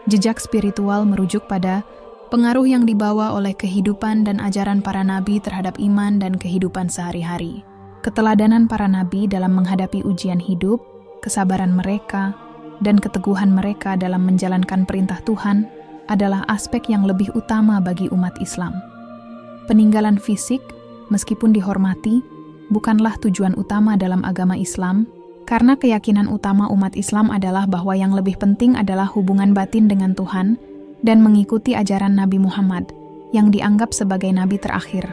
Jejak spiritual merujuk pada pengaruh yang dibawa oleh kehidupan dan ajaran para nabi terhadap iman dan kehidupan sehari-hari. Keteladanan para nabi dalam menghadapi ujian hidup, kesabaran mereka, dan keteguhan mereka dalam menjalankan perintah Tuhan adalah aspek yang lebih utama bagi umat Islam. Peninggalan fisik, meskipun dihormati, bukanlah tujuan utama dalam agama Islam, karena keyakinan utama umat Islam adalah bahwa yang lebih penting adalah hubungan batin dengan Tuhan dan mengikuti ajaran Nabi Muhammad yang dianggap sebagai nabi terakhir.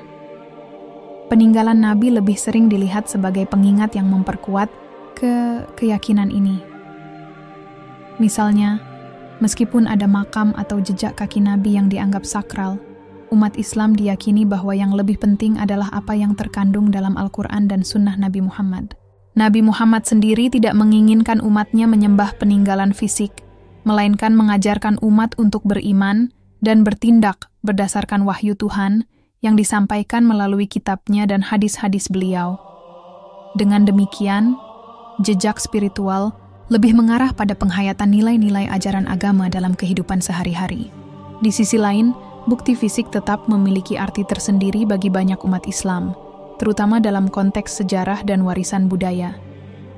Peninggalan nabi lebih sering dilihat sebagai pengingat yang memperkuat keyakinan ini. Misalnya, meskipun ada makam atau jejak kaki nabi yang dianggap sakral, umat Islam diyakini bahwa yang lebih penting adalah apa yang terkandung dalam Al-Quran dan Sunnah Nabi Muhammad. Nabi Muhammad sendiri tidak menginginkan umatnya menyembah peninggalan fisik, melainkan mengajarkan umat untuk beriman dan bertindak berdasarkan wahyu Tuhan yang disampaikan melalui kitabnya dan hadis-hadis beliau. Dengan demikian, jejak spiritual lebih mengarah pada penghayatan nilai-nilai ajaran agama dalam kehidupan sehari-hari. Di sisi lain, bukti fisik tetap memiliki arti tersendiri bagi banyak umat Islam, terutama dalam konteks sejarah dan warisan budaya.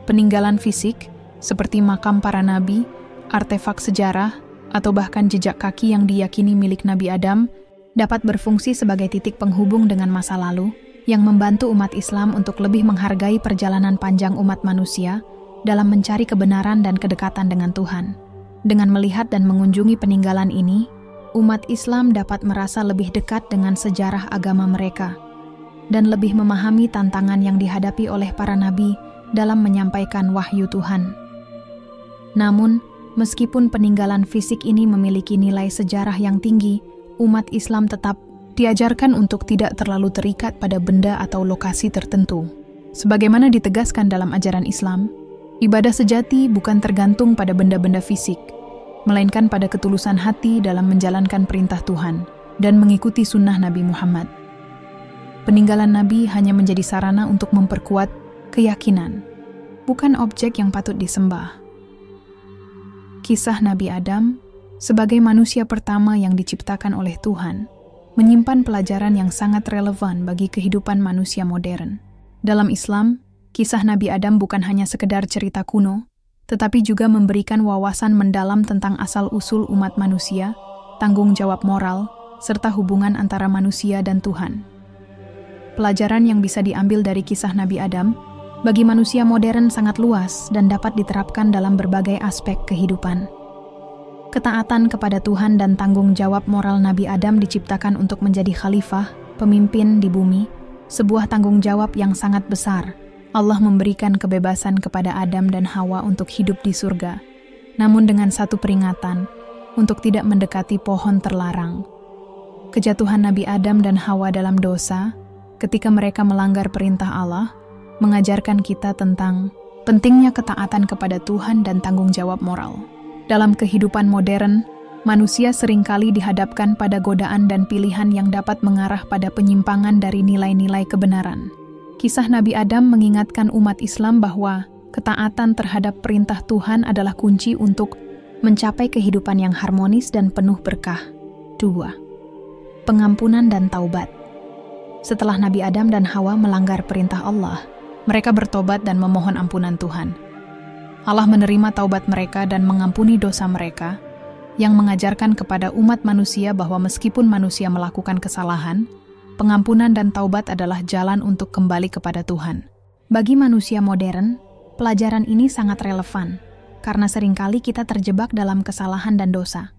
Peninggalan fisik, seperti makam para nabi, artefak sejarah, atau bahkan jejak kaki yang diyakini milik Nabi Adam, dapat berfungsi sebagai titik penghubung dengan masa lalu, yang membantu umat Islam untuk lebih menghargai perjalanan panjang umat manusia dalam mencari kebenaran dan kedekatan dengan Tuhan. Dengan melihat dan mengunjungi peninggalan ini, umat Islam dapat merasa lebih dekat dengan sejarah agama mereka, dan lebih memahami tantangan yang dihadapi oleh para nabi dalam menyampaikan wahyu Tuhan. Namun, meskipun peninggalan fisik ini memiliki nilai sejarah yang tinggi, umat Islam tetap diajarkan untuk tidak terlalu terikat pada benda atau lokasi tertentu. Sebagaimana ditegaskan dalam ajaran Islam, ibadah sejati bukan tergantung pada benda-benda fisik, melainkan pada ketulusan hati dalam menjalankan perintah Tuhan dan mengikuti sunnah Nabi Muhammad. Peninggalan Nabi hanya menjadi sarana untuk memperkuat keyakinan, bukan objek yang patut disembah. Kisah Nabi Adam, sebagai manusia pertama yang diciptakan oleh Tuhan, menyimpan pelajaran yang sangat relevan bagi kehidupan manusia modern. Dalam Islam, kisah Nabi Adam bukan hanya sekedar cerita kuno, tetapi juga memberikan wawasan mendalam tentang asal-usul umat manusia, tanggung jawab moral, serta hubungan antara manusia dan Tuhan. Pelajaran yang bisa diambil dari kisah Nabi Adam bagi manusia modern sangat luas dan dapat diterapkan dalam berbagai aspek kehidupan. Ketaatan kepada Tuhan dan tanggung jawab moral Nabi Adam diciptakan untuk menjadi khalifah, pemimpin di bumi, sebuah tanggung jawab yang sangat besar. Allah memberikan kebebasan kepada Adam dan Hawa untuk hidup di surga, namun dengan satu peringatan, untuk tidak mendekati pohon terlarang. Kejatuhan Nabi Adam dan Hawa dalam dosa, ketika mereka melanggar perintah Allah, mengajarkan kita tentang pentingnya ketaatan kepada Tuhan dan tanggung jawab moral. Dalam kehidupan modern, manusia seringkali dihadapkan pada godaan dan pilihan yang dapat mengarah pada penyimpangan dari nilai-nilai kebenaran. Kisah Nabi Adam mengingatkan umat Islam bahwa ketaatan terhadap perintah Tuhan adalah kunci untuk mencapai kehidupan yang harmonis dan penuh berkah. 2. Pengampunan dan taubat. Setelah Nabi Adam dan Hawa melanggar perintah Allah, mereka bertobat dan memohon ampunan Tuhan. Allah menerima taubat mereka dan mengampuni dosa mereka, yang mengajarkan kepada umat manusia bahwa meskipun manusia melakukan kesalahan, pengampunan dan taubat adalah jalan untuk kembali kepada Tuhan. Bagi manusia modern, pelajaran ini sangat relevan, karena seringkali kita terjebak dalam kesalahan dan dosa,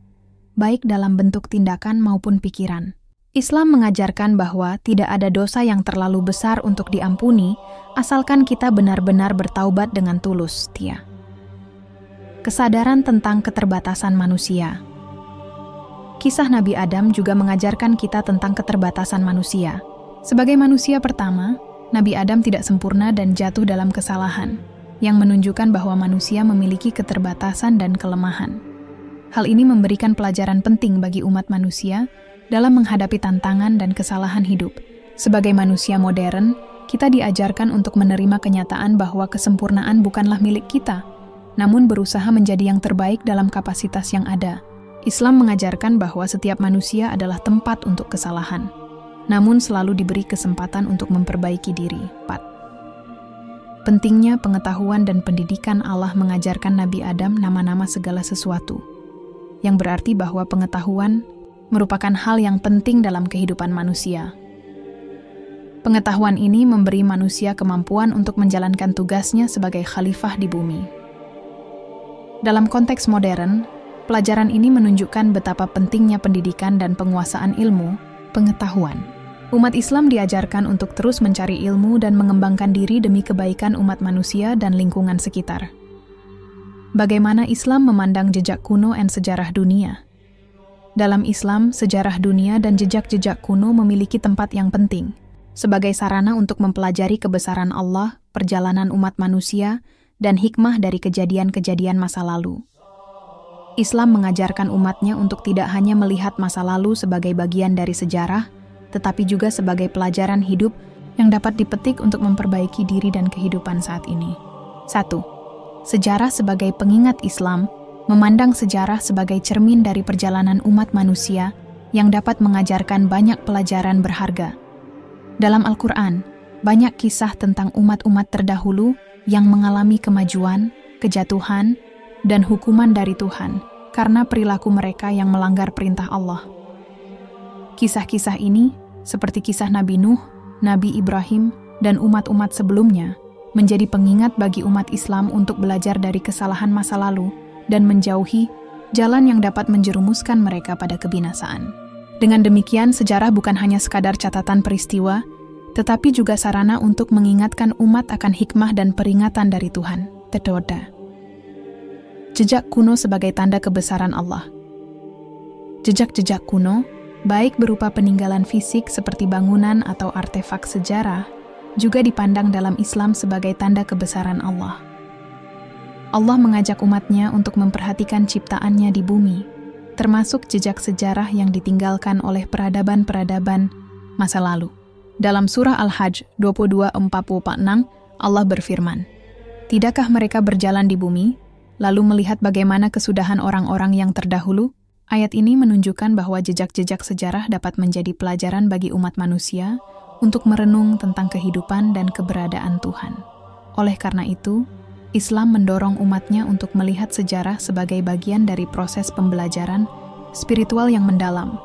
baik dalam bentuk tindakan maupun pikiran. Islam mengajarkan bahwa tidak ada dosa yang terlalu besar untuk diampuni, asalkan kita benar-benar bertaubat dengan tulus setia. Kesadaran tentang keterbatasan manusia. Kisah Nabi Adam juga mengajarkan kita tentang keterbatasan manusia. Sebagai manusia pertama, Nabi Adam tidak sempurna dan jatuh dalam kesalahan, yang menunjukkan bahwa manusia memiliki keterbatasan dan kelemahan. Hal ini memberikan pelajaran penting bagi umat manusia dalam menghadapi tantangan dan kesalahan hidup. Sebagai manusia modern, kita diajarkan untuk menerima kenyataan bahwa kesempurnaan bukanlah milik kita, namun berusaha menjadi yang terbaik dalam kapasitas yang ada. Islam mengajarkan bahwa setiap manusia adalah tempat untuk kesalahan, namun selalu diberi kesempatan untuk memperbaiki diri. 4. Pentingnya pengetahuan dan pendidikan. Allah mengajarkan Nabi Adam nama-nama segala sesuatu, yang berarti bahwa pengetahuan merupakan hal yang penting dalam kehidupan manusia. Pengetahuan ini memberi manusia kemampuan untuk menjalankan tugasnya sebagai khalifah di bumi. Dalam konteks modern, pelajaran ini menunjukkan betapa pentingnya pendidikan dan penguasaan ilmu, pengetahuan. Umat Islam diajarkan untuk terus mencari ilmu dan mengembangkan diri demi kebaikan umat manusia dan lingkungan sekitar. Bagaimana Islam memandang jejak kuno dan sejarah dunia? Dalam Islam, sejarah dunia dan jejak-jejak kuno memiliki tempat yang penting, sebagai sarana untuk mempelajari kebesaran Allah, perjalanan umat manusia, dan hikmah dari kejadian-kejadian masa lalu. Islam mengajarkan umatnya untuk tidak hanya melihat masa lalu sebagai bagian dari sejarah, tetapi juga sebagai pelajaran hidup yang dapat dipetik untuk memperbaiki diri dan kehidupan saat ini. 1. Sejarah sebagai pengingat Islam memandang sejarah sebagai cermin dari perjalanan umat manusia yang dapat mengajarkan banyak pelajaran berharga. Dalam Al-Quran, banyak kisah tentang umat-umat terdahulu yang mengalami kemajuan, kejatuhan, dan hukuman dari Tuhan karena perilaku mereka yang melanggar perintah Allah. Kisah-kisah ini, seperti kisah Nabi Nuh, Nabi Ibrahim, dan umat-umat sebelumnya, menjadi pengingat bagi umat Islam untuk belajar dari kesalahan masa lalu dan menjauhi jalan yang dapat menjerumuskan mereka pada kebinasaan. Dengan demikian, sejarah bukan hanya sekadar catatan peristiwa, tetapi juga sarana untuk mengingatkan umat akan hikmah dan peringatan dari Tuhan. Terdoda. Jejak kuno sebagai tanda kebesaran Allah. Jejak-jejak kuno, baik berupa peninggalan fisik seperti bangunan atau artefak sejarah, juga dipandang dalam Islam sebagai tanda kebesaran Allah. Allah mengajak umatnya untuk memperhatikan ciptaannya di bumi, termasuk jejak sejarah yang ditinggalkan oleh peradaban-peradaban masa lalu. Dalam surah Al-Hajj 22:46, Allah berfirman, "Tidakkah mereka berjalan di bumi, lalu melihat bagaimana kesudahan orang-orang yang terdahulu?" Ayat ini menunjukkan bahwa jejak-jejak sejarah dapat menjadi pelajaran bagi umat manusia untuk merenung tentang kehidupan dan keberadaan Tuhan. Oleh karena itu, Islam mendorong umatnya untuk melihat sejarah sebagai bagian dari proses pembelajaran spiritual yang mendalam.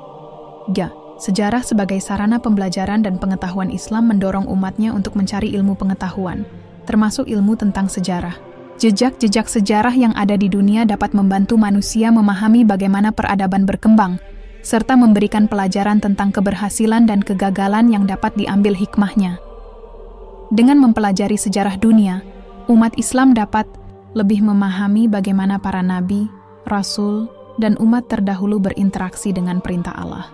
Sejarah sebagai sarana pembelajaran dan pengetahuan Islam mendorong umatnya untuk mencari ilmu pengetahuan, termasuk ilmu tentang sejarah. Jejak-jejak sejarah yang ada di dunia dapat membantu manusia memahami bagaimana peradaban berkembang, serta memberikan pelajaran tentang keberhasilan dan kegagalan yang dapat diambil hikmahnya. Dengan mempelajari sejarah dunia, umat Islam dapat lebih memahami bagaimana para nabi, rasul, dan umat terdahulu berinteraksi dengan perintah Allah.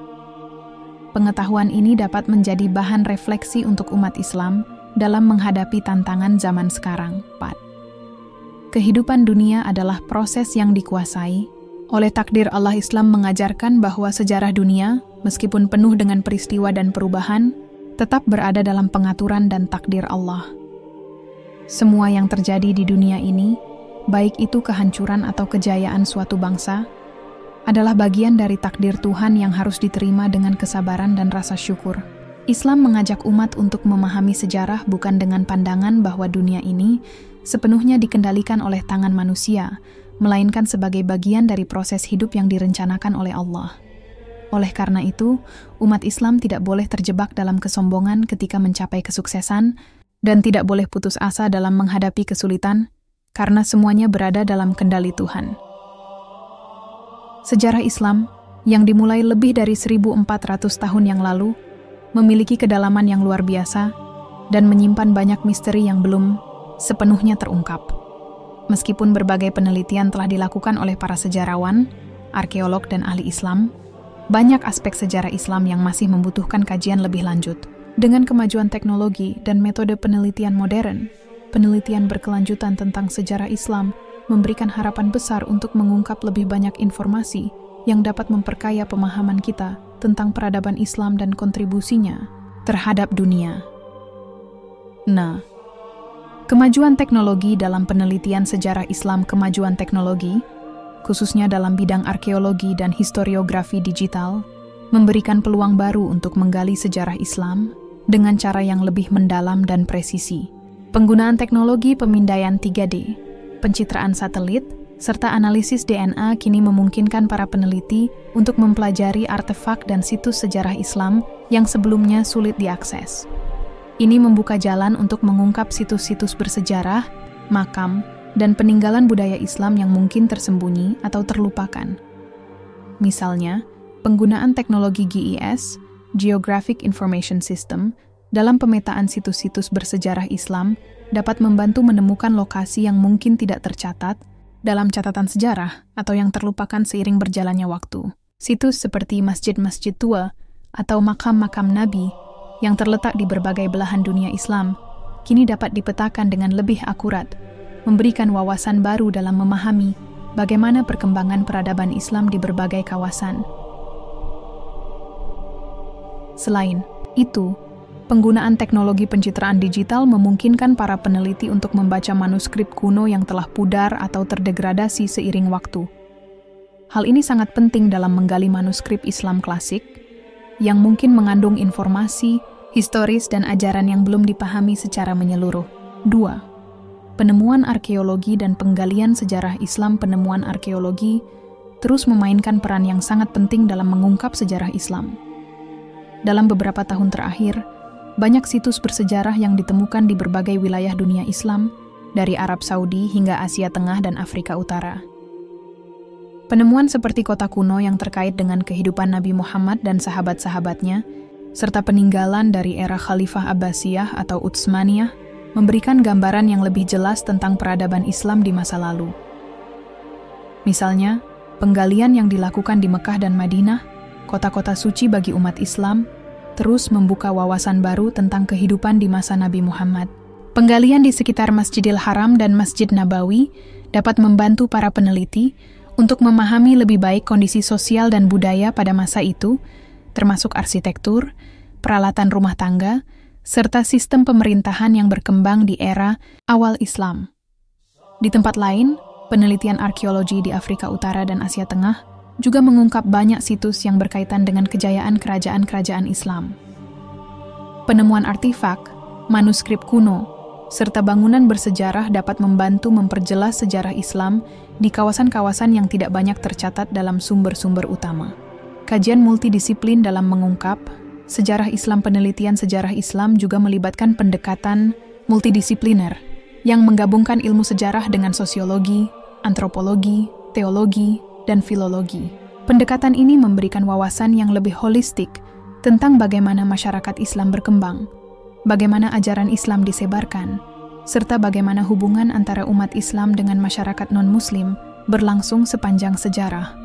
Pengetahuan ini dapat menjadi bahan refleksi untuk umat Islam dalam menghadapi tantangan zaman sekarang. 4. Kehidupan dunia adalah proses yang dikuasai oleh takdir Allah. Islam mengajarkan bahwa sejarah dunia, meskipun penuh dengan peristiwa dan perubahan, tetap berada dalam pengaturan dan takdir Allah. Semua yang terjadi di dunia ini, baik itu kehancuran atau kejayaan suatu bangsa, adalah bagian dari takdir Tuhan yang harus diterima dengan kesabaran dan rasa syukur. Islam mengajak umat untuk memahami sejarah bukan dengan pandangan bahwa dunia ini sepenuhnya dikendalikan oleh tangan manusia, melainkan sebagai bagian dari proses hidup yang direncanakan oleh Allah. Oleh karena itu, umat Islam tidak boleh terjebak dalam kesombongan ketika mencapai kesuksesan dan tidak boleh putus asa dalam menghadapi kesulitan, karena semuanya berada dalam kendali Tuhan. Sejarah Islam, yang dimulai lebih dari 1400 tahun yang lalu, memiliki kedalaman yang luar biasa dan menyimpan banyak misteri yang belum sepenuhnya terungkap. Meskipun berbagai penelitian telah dilakukan oleh para sejarawan, arkeolog, dan ahli Islam, banyak aspek sejarah Islam yang masih membutuhkan kajian lebih lanjut. Dengan kemajuan teknologi dan metode penelitian modern, penelitian berkelanjutan tentang sejarah Islam memberikan harapan besar untuk mengungkap lebih banyak informasi yang dapat memperkaya pemahaman kita tentang peradaban Islam dan kontribusinya terhadap dunia. Kemajuan teknologi dalam penelitian sejarah Islam. Kemajuan teknologi, khususnya dalam bidang arkeologi dan historiografi digital, memberikan peluang baru untuk menggali sejarah Islam dengan cara yang lebih mendalam dan presisi. Penggunaan teknologi pemindaian 3D, pencitraan satelit, serta analisis DNA kini memungkinkan para peneliti untuk mempelajari artefak dan situs sejarah Islam yang sebelumnya sulit diakses. Ini membuka jalan untuk mengungkap situs-situs bersejarah, makam, dan peninggalan budaya Islam yang mungkin tersembunyi atau terlupakan. Misalnya, penggunaan teknologi GIS, Geographic Information System, dalam pemetaan situs-situs bersejarah Islam dapat membantu menemukan lokasi yang mungkin tidak tercatat dalam catatan sejarah atau yang terlupakan seiring berjalannya waktu. Situs seperti masjid-masjid tua atau makam-makam Nabi yang terletak di berbagai belahan dunia Islam kini dapat dipetakan dengan lebih akurat, memberikan wawasan baru dalam memahami bagaimana perkembangan peradaban Islam di berbagai kawasan. Selain itu, penggunaan teknologi pencitraan digital memungkinkan para peneliti untuk membaca manuskrip kuno yang telah pudar atau terdegradasi seiring waktu. Hal ini sangat penting dalam menggali manuskrip Islam klasik yang mungkin mengandung informasi, historis, dan ajaran yang belum dipahami secara menyeluruh. 2. Penemuan arkeologi dan penggalian sejarah Islam. Penemuan arkeologi terus memainkan peran yang sangat penting dalam mengungkap sejarah Islam. Dalam beberapa tahun terakhir, banyak situs bersejarah yang ditemukan di berbagai wilayah dunia Islam, dari Arab Saudi hingga Asia Tengah dan Afrika Utara. Penemuan seperti kota kuno yang terkait dengan kehidupan Nabi Muhammad dan sahabat-sahabatnya, serta peninggalan dari era Khalifah Abbasiyah atau Utsmaniyah, memberikan gambaran yang lebih jelas tentang peradaban Islam di masa lalu. Misalnya, penggalian yang dilakukan di Mekah dan Madinah, kota-kota suci bagi umat Islam, terus membuka wawasan baru tentang kehidupan di masa Nabi Muhammad. Penggalian di sekitar Masjidil Haram dan Masjid Nabawi dapat membantu para peneliti untuk memahami lebih baik kondisi sosial dan budaya pada masa itu, termasuk arsitektur, peralatan rumah tangga, serta sistem pemerintahan yang berkembang di era awal Islam. Di tempat lain, penelitian arkeologi di Afrika Utara dan Asia Tengah juga mengungkap banyak situs yang berkaitan dengan kejayaan kerajaan-kerajaan Islam. Penemuan artefak, manuskrip kuno, serta bangunan bersejarah dapat membantu memperjelas sejarah Islam di kawasan-kawasan yang tidak banyak tercatat dalam sumber-sumber utama. Kajian multidisiplin dalam mengungkap sejarah Islam. Penelitian sejarah Islam juga melibatkan pendekatan multidisipliner yang menggabungkan ilmu sejarah dengan sosiologi, antropologi, teologi, dan filologi. Pendekatan ini memberikan wawasan yang lebih holistik tentang bagaimana masyarakat Islam berkembang, bagaimana ajaran Islam disebarkan, serta bagaimana hubungan antara umat Islam dengan masyarakat non-Muslim berlangsung sepanjang sejarah.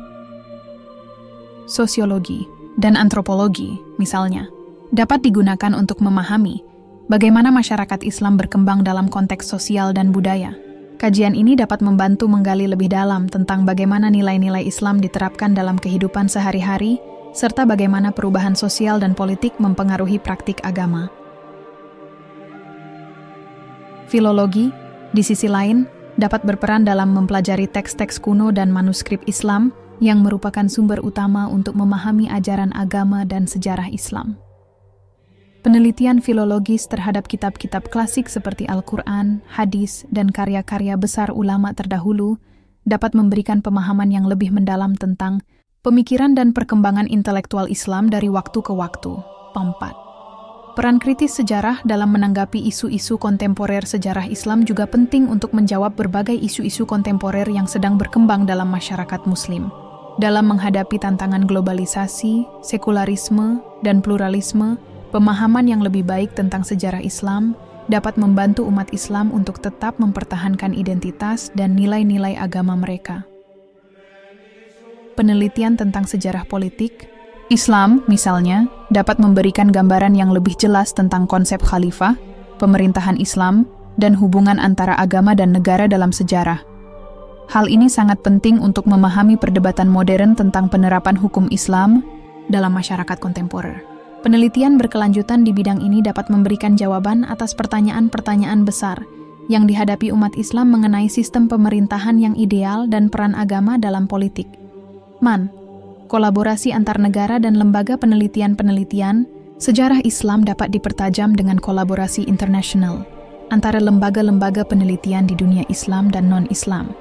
Sosiologi dan antropologi, misalnya, dapat digunakan untuk memahami bagaimana masyarakat Islam berkembang dalam konteks sosial dan budaya. Kajian ini dapat membantu menggali lebih dalam tentang bagaimana nilai-nilai Islam diterapkan dalam kehidupan sehari-hari, serta bagaimana perubahan sosial dan politik mempengaruhi praktik agama. Filologi, di sisi lain, dapat berperan dalam mempelajari teks-teks kuno dan manuskrip Islam yang merupakan sumber utama untuk memahami ajaran agama dan sejarah Islam. Penelitian filologis terhadap kitab-kitab klasik seperti Al-Quran, hadis, dan karya-karya besar ulama terdahulu dapat memberikan pemahaman yang lebih mendalam tentang pemikiran dan perkembangan intelektual Islam dari waktu ke waktu. 4. Peran kritis sejarah dalam menanggapi isu-isu kontemporer. Sejarah Islam juga penting untuk menjawab berbagai isu-isu kontemporer yang sedang berkembang dalam masyarakat Muslim. Dalam menghadapi tantangan globalisasi, sekularisme, dan pluralisme, pemahaman yang lebih baik tentang sejarah Islam dapat membantu umat Islam untuk tetap mempertahankan identitas dan nilai-nilai agama mereka. Penelitian tentang sejarah politik Islam, misalnya, dapat memberikan gambaran yang lebih jelas tentang konsep khalifah, pemerintahan Islam, dan hubungan antara agama dan negara dalam sejarah. Hal ini sangat penting untuk memahami perdebatan modern tentang penerapan hukum Islam dalam masyarakat kontemporer. Penelitian berkelanjutan di bidang ini dapat memberikan jawaban atas pertanyaan-pertanyaan besar yang dihadapi umat Islam mengenai sistem pemerintahan yang ideal dan peran agama dalam politik. Kolaborasi antar negara dan lembaga penelitian-penelitian, sejarah Islam dapat dipertajam dengan kolaborasi internasional antara lembaga-lembaga penelitian di dunia Islam dan non-Islam.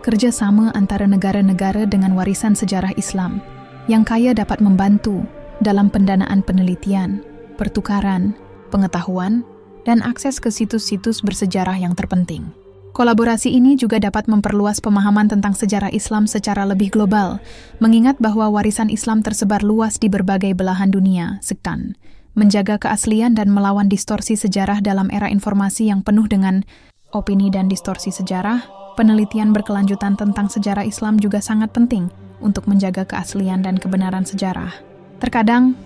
Kerjasama antara negara-negara dengan warisan sejarah Islam yang kaya dapat membantu dalam pendanaan penelitian, pertukaran, pengetahuan, dan akses ke situs-situs bersejarah yang terpenting. Kolaborasi ini juga dapat memperluas pemahaman tentang sejarah Islam secara lebih global, mengingat bahwa warisan Islam tersebar luas di berbagai belahan dunia, sektan, menjaga keaslian dan melawan distorsi sejarah dalam era informasi yang penuh dengan opini dan distorsi sejarah. Penelitian berkelanjutan tentang sejarah Islam juga sangat penting untuk menjaga keaslian dan kebenaran sejarah. Terkadang,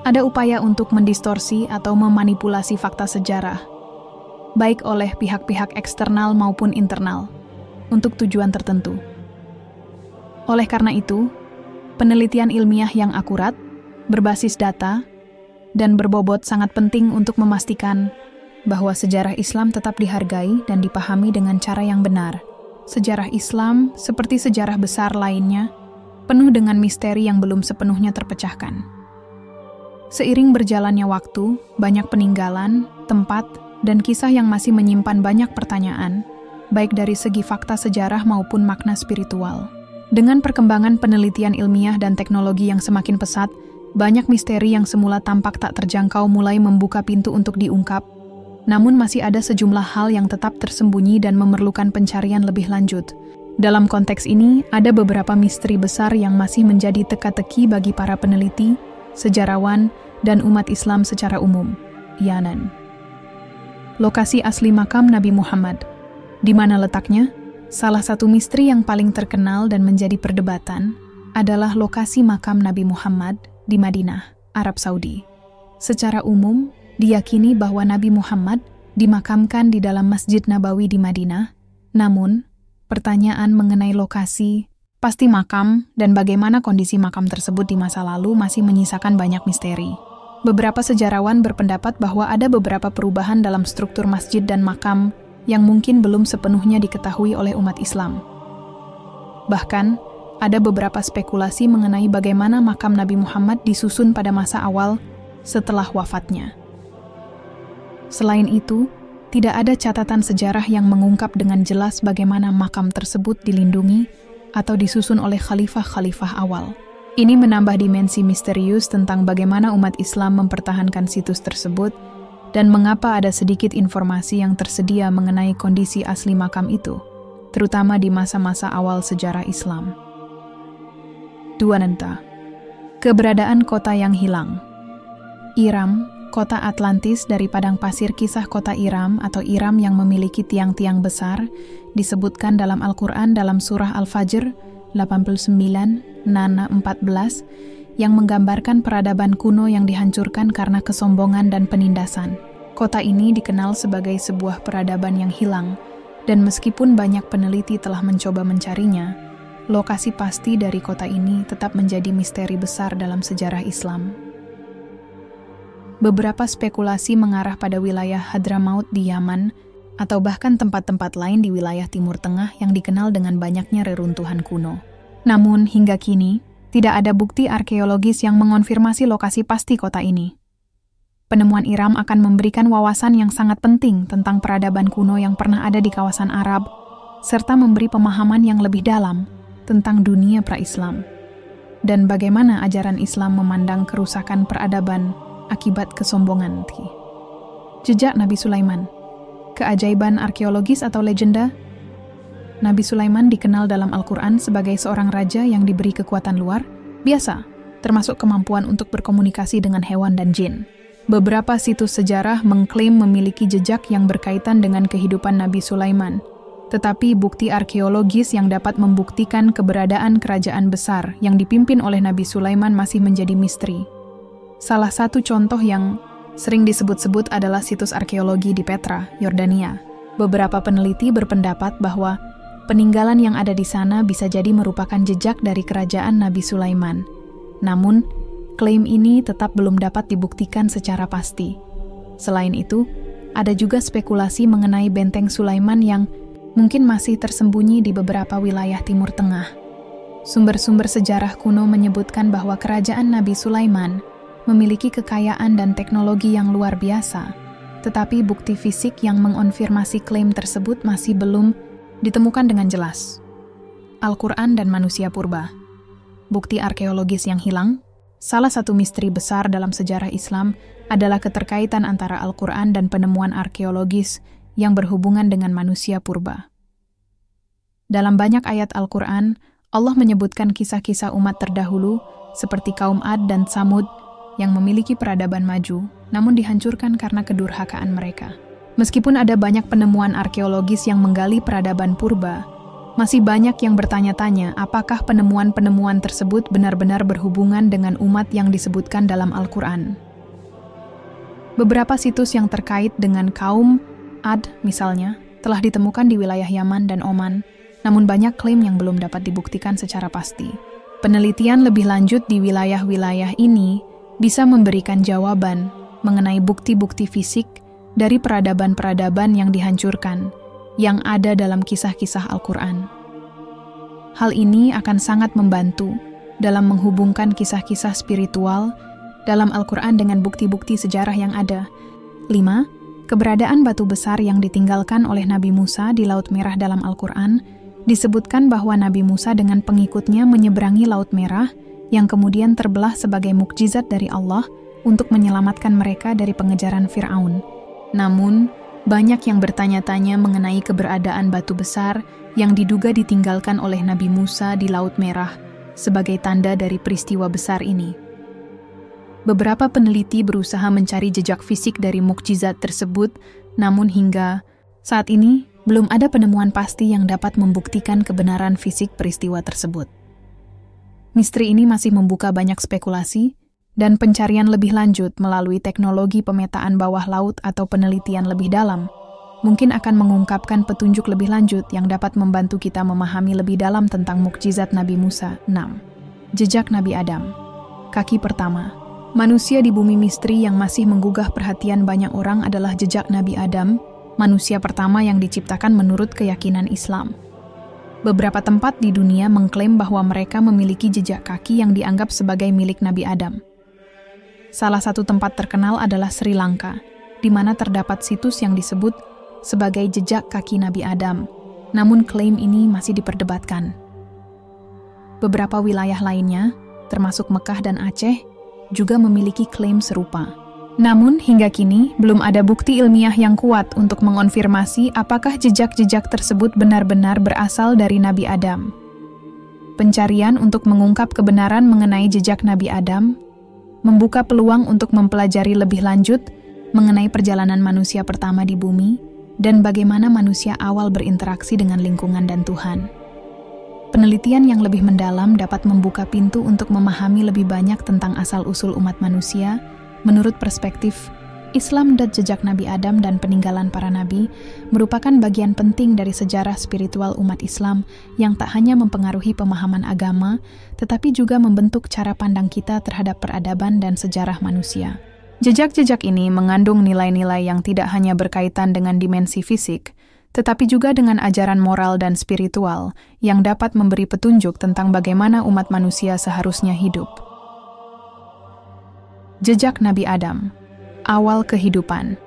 ada upaya untuk mendistorsi atau memanipulasi fakta sejarah, baik oleh pihak-pihak eksternal maupun internal, untuk tujuan tertentu. Oleh karena itu, penelitian ilmiah yang akurat, berbasis data, dan berbobot sangat penting untuk memastikan bahwa sejarah Islam tetap dihargai dan dipahami dengan cara yang benar. Sejarah Islam, seperti sejarah besar lainnya, penuh dengan misteri yang belum sepenuhnya terpecahkan. Seiring berjalannya waktu, banyak peninggalan, tempat, dan kisah yang masih menyimpan banyak pertanyaan, baik dari segi fakta sejarah maupun makna spiritual. Dengan perkembangan penelitian ilmiah dan teknologi yang semakin pesat, banyak misteri yang semula tampak tak terjangkau mulai membuka pintu untuk diungkap, namun masih ada sejumlah hal yang tetap tersembunyi dan memerlukan pencarian lebih lanjut. Dalam konteks ini, ada beberapa misteri besar yang masih menjadi teka-teki bagi para peneliti, sejarawan, dan umat Islam secara umum. Yanan. Lokasi asli makam Nabi Muhammad. Di mana letaknya? Salah satu misteri yang paling terkenal dan menjadi perdebatan adalah lokasi makam Nabi Muhammad di Madinah, Arab Saudi. Secara umum, diyakini bahwa Nabi Muhammad dimakamkan di dalam Masjid Nabawi di Madinah. Namun, pertanyaan mengenai lokasi, pasti makam, dan bagaimana kondisi makam tersebut di masa lalu masih menyisakan banyak misteri. Beberapa sejarawan berpendapat bahwa ada beberapa perubahan dalam struktur masjid dan makam yang mungkin belum sepenuhnya diketahui oleh umat Islam. Bahkan, ada beberapa spekulasi mengenai bagaimana makam Nabi Muhammad disusun pada masa awal setelah wafatnya. Selain itu, tidak ada catatan sejarah yang mengungkap dengan jelas bagaimana makam tersebut dilindungi atau disusun oleh khalifah-khalifah awal. Ini menambah dimensi misterius tentang bagaimana umat Islam mempertahankan situs tersebut dan mengapa ada sedikit informasi yang tersedia mengenai kondisi asli makam itu, terutama di masa-masa awal sejarah Islam. 2. Keberadaan kota yang hilang. Iram, kota Atlantis dari padang pasir kisah kota Iram atau Iram yang memiliki tiang-tiang besar, disebutkan dalam Al-Quran dalam surah Al-Fajr 89, Nana 14, yang menggambarkan peradaban kuno yang dihancurkan karena kesombongan dan penindasan. Kota ini dikenal sebagai sebuah peradaban yang hilang, dan meskipun banyak peneliti telah mencoba mencarinya, lokasi pasti dari kota ini tetap menjadi misteri besar dalam sejarah Islam. Beberapa spekulasi mengarah pada wilayah Hadramaut di Yaman, atau bahkan tempat-tempat lain di wilayah Timur Tengah yang dikenal dengan banyaknya reruntuhan kuno. Namun, hingga kini, tidak ada bukti arkeologis yang mengonfirmasi lokasi pasti kota ini. Penemuan Iram akan memberikan wawasan yang sangat penting tentang peradaban kuno yang pernah ada di kawasan Arab, serta memberi pemahaman yang lebih dalam tentang dunia pra-Islam, dan bagaimana ajaran Islam memandang kerusakan peradaban akibat kesombongan. Jejak Nabi Sulaiman. Keajaiban arkeologis atau legenda. Nabi Sulaiman dikenal dalam Al-Quran sebagai seorang raja yang diberi kekuatan luar biasa, termasuk kemampuan untuk berkomunikasi dengan hewan dan jin. Beberapa situs sejarah mengklaim memiliki jejak yang berkaitan dengan kehidupan Nabi Sulaiman, tetapi bukti arkeologis yang dapat membuktikan keberadaan kerajaan besar yang dipimpin oleh Nabi Sulaiman masih menjadi misteri. Salah satu contoh yang sering disebut-sebut adalah situs arkeologi di Petra, Yordania. Beberapa peneliti berpendapat bahwa peninggalan yang ada di sana bisa jadi merupakan jejak dari kerajaan Nabi Sulaiman. Namun, klaim ini tetap belum dapat dibuktikan secara pasti. Selain itu, ada juga spekulasi mengenai benteng Sulaiman yang mungkin masih tersembunyi di beberapa wilayah Timur Tengah. Sumber-sumber sejarah kuno menyebutkan bahwa kerajaan Nabi Sulaiman memiliki kekayaan dan teknologi yang luar biasa, tetapi bukti fisik yang mengonfirmasi klaim tersebut masih belum ditemukan dengan jelas. Al-Quran dan manusia purba. Bukti arkeologis yang hilang. Salah satu misteri besar dalam sejarah Islam adalah keterkaitan antara Al-Quran dan penemuan arkeologis yang berhubungan dengan manusia purba. Dalam banyak ayat Al-Quran, Allah menyebutkan kisah-kisah umat terdahulu seperti kaum Ad dan Tsamud yang memiliki peradaban maju, namun dihancurkan karena kedurhakaan mereka. Meskipun ada banyak penemuan arkeologis yang menggali peradaban purba, masih banyak yang bertanya-tanya apakah penemuan-penemuan tersebut benar-benar berhubungan dengan umat yang disebutkan dalam Al-Quran. Beberapa situs yang terkait dengan kaum Ad, misalnya, telah ditemukan di wilayah Yaman dan Oman, namun banyak klaim yang belum dapat dibuktikan secara pasti. Penelitian lebih lanjut di wilayah-wilayah ini bisa memberikan jawaban mengenai bukti-bukti fisik dari peradaban-peradaban yang dihancurkan, yang ada dalam kisah-kisah Al-Quran. Hal ini akan sangat membantu dalam menghubungkan kisah-kisah spiritual dalam Al-Quran dengan bukti-bukti sejarah yang ada. 5. Keberadaan batu besar yang ditinggalkan oleh Nabi Musa di Laut Merah dalam Al-Quran disebutkan bahwa Nabi Musa dengan pengikutnya menyeberangi Laut Merah yang kemudian terbelah sebagai mukjizat dari Allah untuk menyelamatkan mereka dari pengejaran Fir'aun. Namun, banyak yang bertanya-tanya mengenai keberadaan batu besar yang diduga ditinggalkan oleh Nabi Musa di Laut Merah sebagai tanda dari peristiwa besar ini. Beberapa peneliti berusaha mencari jejak fisik dari mukjizat tersebut, namun hingga saat ini belum ada penemuan pasti yang dapat membuktikan kebenaran fisik peristiwa tersebut. Misteri ini masih membuka banyak spekulasi dan pencarian lebih lanjut melalui teknologi pemetaan bawah laut atau penelitian lebih dalam, mungkin akan mengungkapkan petunjuk lebih lanjut yang dapat membantu kita memahami lebih dalam tentang mukjizat Nabi Musa. 6. Jejak Nabi Adam. Kaki pertama. Manusia di bumi misteri yang masih menggugah perhatian banyak orang adalah jejak Nabi Adam, manusia pertama yang diciptakan menurut keyakinan Islam. Beberapa tempat di dunia mengklaim bahwa mereka memiliki jejak kaki yang dianggap sebagai milik Nabi Adam. Salah satu tempat terkenal adalah Sri Lanka, di mana terdapat situs yang disebut sebagai jejak kaki Nabi Adam. Namun klaim ini masih diperdebatkan. Beberapa wilayah lainnya, termasuk Mekah dan Aceh, juga memiliki klaim serupa. Namun, hingga kini, belum ada bukti ilmiah yang kuat untuk mengonfirmasi apakah jejak-jejak tersebut benar-benar berasal dari Nabi Adam. Pencarian untuk mengungkap kebenaran mengenai jejak Nabi Adam membuka peluang untuk mempelajari lebih lanjut mengenai perjalanan manusia pertama di bumi dan bagaimana manusia awal berinteraksi dengan lingkungan dan Tuhan. Penelitian yang lebih mendalam dapat membuka pintu untuk memahami lebih banyak tentang asal-usul umat manusia menurut perspektif Islam. Dan jejak Nabi Adam dan peninggalan para nabi merupakan bagian penting dari sejarah spiritual umat Islam yang tak hanya mempengaruhi pemahaman agama, tetapi juga membentuk cara pandang kita terhadap peradaban dan sejarah manusia. Jejak-jejak ini mengandung nilai-nilai yang tidak hanya berkaitan dengan dimensi fisik, tetapi juga dengan ajaran moral dan spiritual yang dapat memberi petunjuk tentang bagaimana umat manusia seharusnya hidup. Jejak Nabi Adam. Awal kehidupan.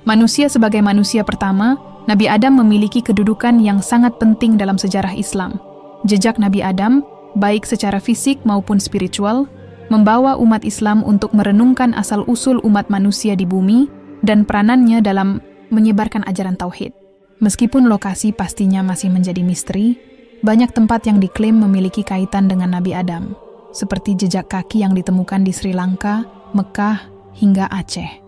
Manusia sebagai manusia pertama, Nabi Adam memiliki kedudukan yang sangat penting dalam sejarah Islam. Jejak Nabi Adam, baik secara fisik maupun spiritual, membawa umat Islam untuk merenungkan asal-usul umat manusia di bumi dan peranannya dalam menyebarkan ajaran tauhid. Meskipun lokasi pastinya masih menjadi misteri, banyak tempat yang diklaim memiliki kaitan dengan Nabi Adam, seperti jejak kaki yang ditemukan di Sri Lanka, Mekah, hingga Aceh.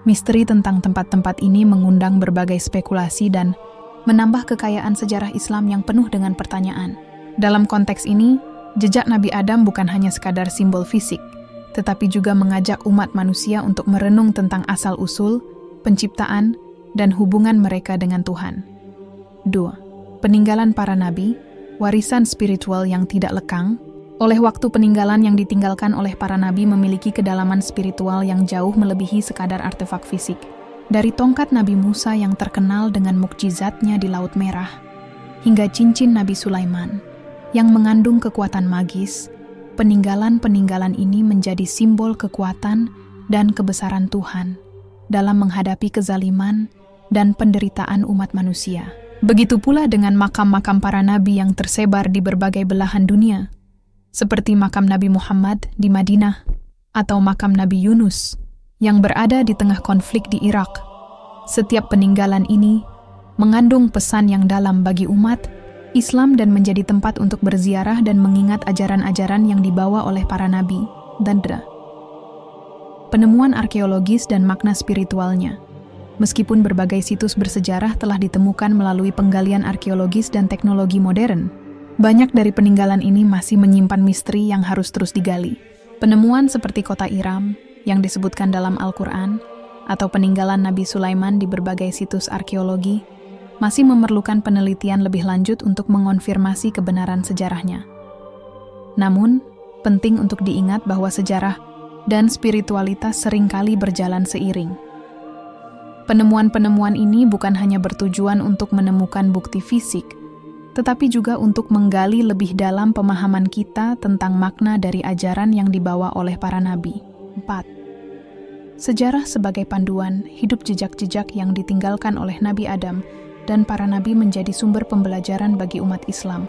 Misteri tentang tempat-tempat ini mengundang berbagai spekulasi dan menambah kekayaan sejarah Islam yang penuh dengan pertanyaan. Dalam konteks ini, jejak Nabi Adam bukan hanya sekadar simbol fisik, tetapi juga mengajak umat manusia untuk merenung tentang asal-usul, penciptaan, dan hubungan mereka dengan Tuhan. 2. Peninggalan para nabi, warisan spiritual yang tidak lekang. Oleh waktu, peninggalan yang ditinggalkan oleh para nabi memiliki kedalaman spiritual yang jauh melebihi sekadar artefak fisik. Dari tongkat Nabi Musa yang terkenal dengan mukjizatnya di Laut Merah, hingga cincin Nabi Sulaiman yang mengandung kekuatan magis, peninggalan-peninggalan ini menjadi simbol kekuatan dan kebesaran Tuhan dalam menghadapi kezaliman dan penderitaan umat manusia. Begitu pula dengan makam-makam para nabi yang tersebar di berbagai belahan dunia, seperti makam Nabi Muhammad di Madinah atau makam Nabi Yunus yang berada di tengah konflik di Irak. Setiap peninggalan ini mengandung pesan yang dalam bagi umat Islam dan menjadi tempat untuk berziarah dan mengingat ajaran-ajaran yang dibawa oleh para nabi dan penemuan arkeologis dan makna spiritualnya. Meskipun berbagai situs bersejarah telah ditemukan melalui penggalian arkeologis dan teknologi modern, banyak dari peninggalan ini masih menyimpan misteri yang harus terus digali. Penemuan seperti kota Iram yang disebutkan dalam Al-Quran atau peninggalan Nabi Sulaiman di berbagai situs arkeologi masih memerlukan penelitian lebih lanjut untuk mengonfirmasi kebenaran sejarahnya. Namun, penting untuk diingat bahwa sejarah dan spiritualitas seringkali berjalan seiring. Penemuan-penemuan ini bukan hanya bertujuan untuk menemukan bukti fisik, tetapi juga untuk menggali lebih dalam pemahaman kita tentang makna dari ajaran yang dibawa oleh para nabi. 4. Sejarah sebagai panduan hidup jejak-jejak yang ditinggalkan oleh Nabi Adam dan para nabi menjadi sumber pembelajaran bagi umat Islam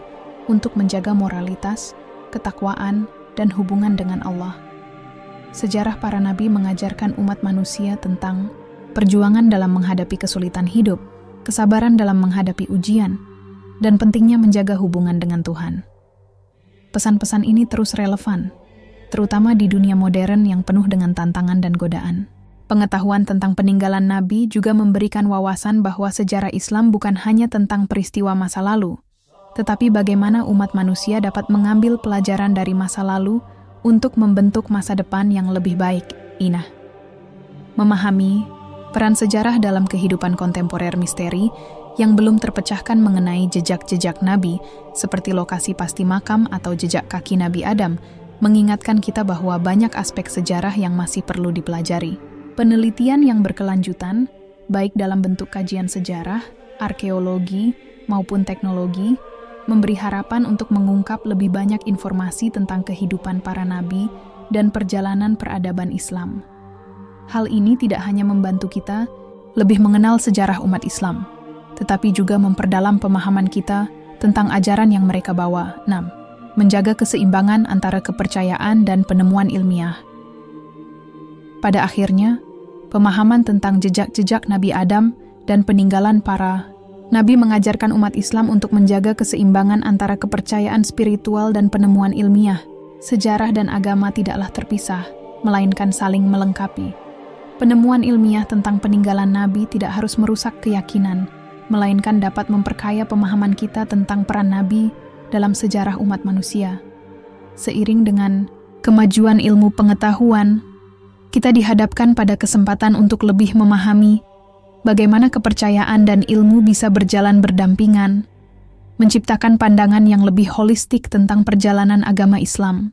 untuk menjaga moralitas, ketakwaan, dan hubungan dengan Allah. Sejarah para nabi mengajarkan umat manusia tentang perjuangan dalam menghadapi kesulitan hidup, kesabaran dalam menghadapi ujian, dan pentingnya menjaga hubungan dengan Tuhan. Pesan-pesan ini terus relevan, terutama di dunia modern yang penuh dengan tantangan dan godaan. Pengetahuan tentang peninggalan nabi juga memberikan wawasan bahwa sejarah Islam bukan hanya tentang peristiwa masa lalu, tetapi bagaimana umat manusia dapat mengambil pelajaran dari masa lalu untuk membentuk masa depan yang lebih baik. Memahami peran sejarah dalam kehidupan kontemporer misteri yang belum terpecahkan mengenai jejak-jejak nabi, seperti lokasi pasti makam atau jejak kaki Nabi Adam, mengingatkan kita bahwa banyak aspek sejarah yang masih perlu dipelajari. Penelitian yang berkelanjutan, baik dalam bentuk kajian sejarah, arkeologi, maupun teknologi, memberi harapan untuk mengungkap lebih banyak informasi tentang kehidupan para nabi dan perjalanan peradaban Islam. Hal ini tidak hanya membantu kita lebih mengenal sejarah umat Islam, tetapi juga memperdalam pemahaman kita tentang ajaran yang mereka bawa. 6. Menjaga keseimbangan antara kepercayaan dan penemuan ilmiah. Pada akhirnya, pemahaman tentang jejak-jejak Nabi Adam dan peninggalan para nabi mengajarkan umat Islam untuk menjaga keseimbangan antara kepercayaan spiritual dan penemuan ilmiah. Sejarah dan agama tidaklah terpisah, melainkan saling melengkapi. Penemuan ilmiah tentang peninggalan nabi tidak harus merusak keyakinan, melainkan dapat memperkaya pemahaman kita tentang peran nabi dalam sejarah umat manusia. Seiring dengan kemajuan ilmu pengetahuan, kita dihadapkan pada kesempatan untuk lebih memahami bagaimana kepercayaan dan ilmu bisa berjalan berdampingan, menciptakan pandangan yang lebih holistik tentang perjalanan agama Islam.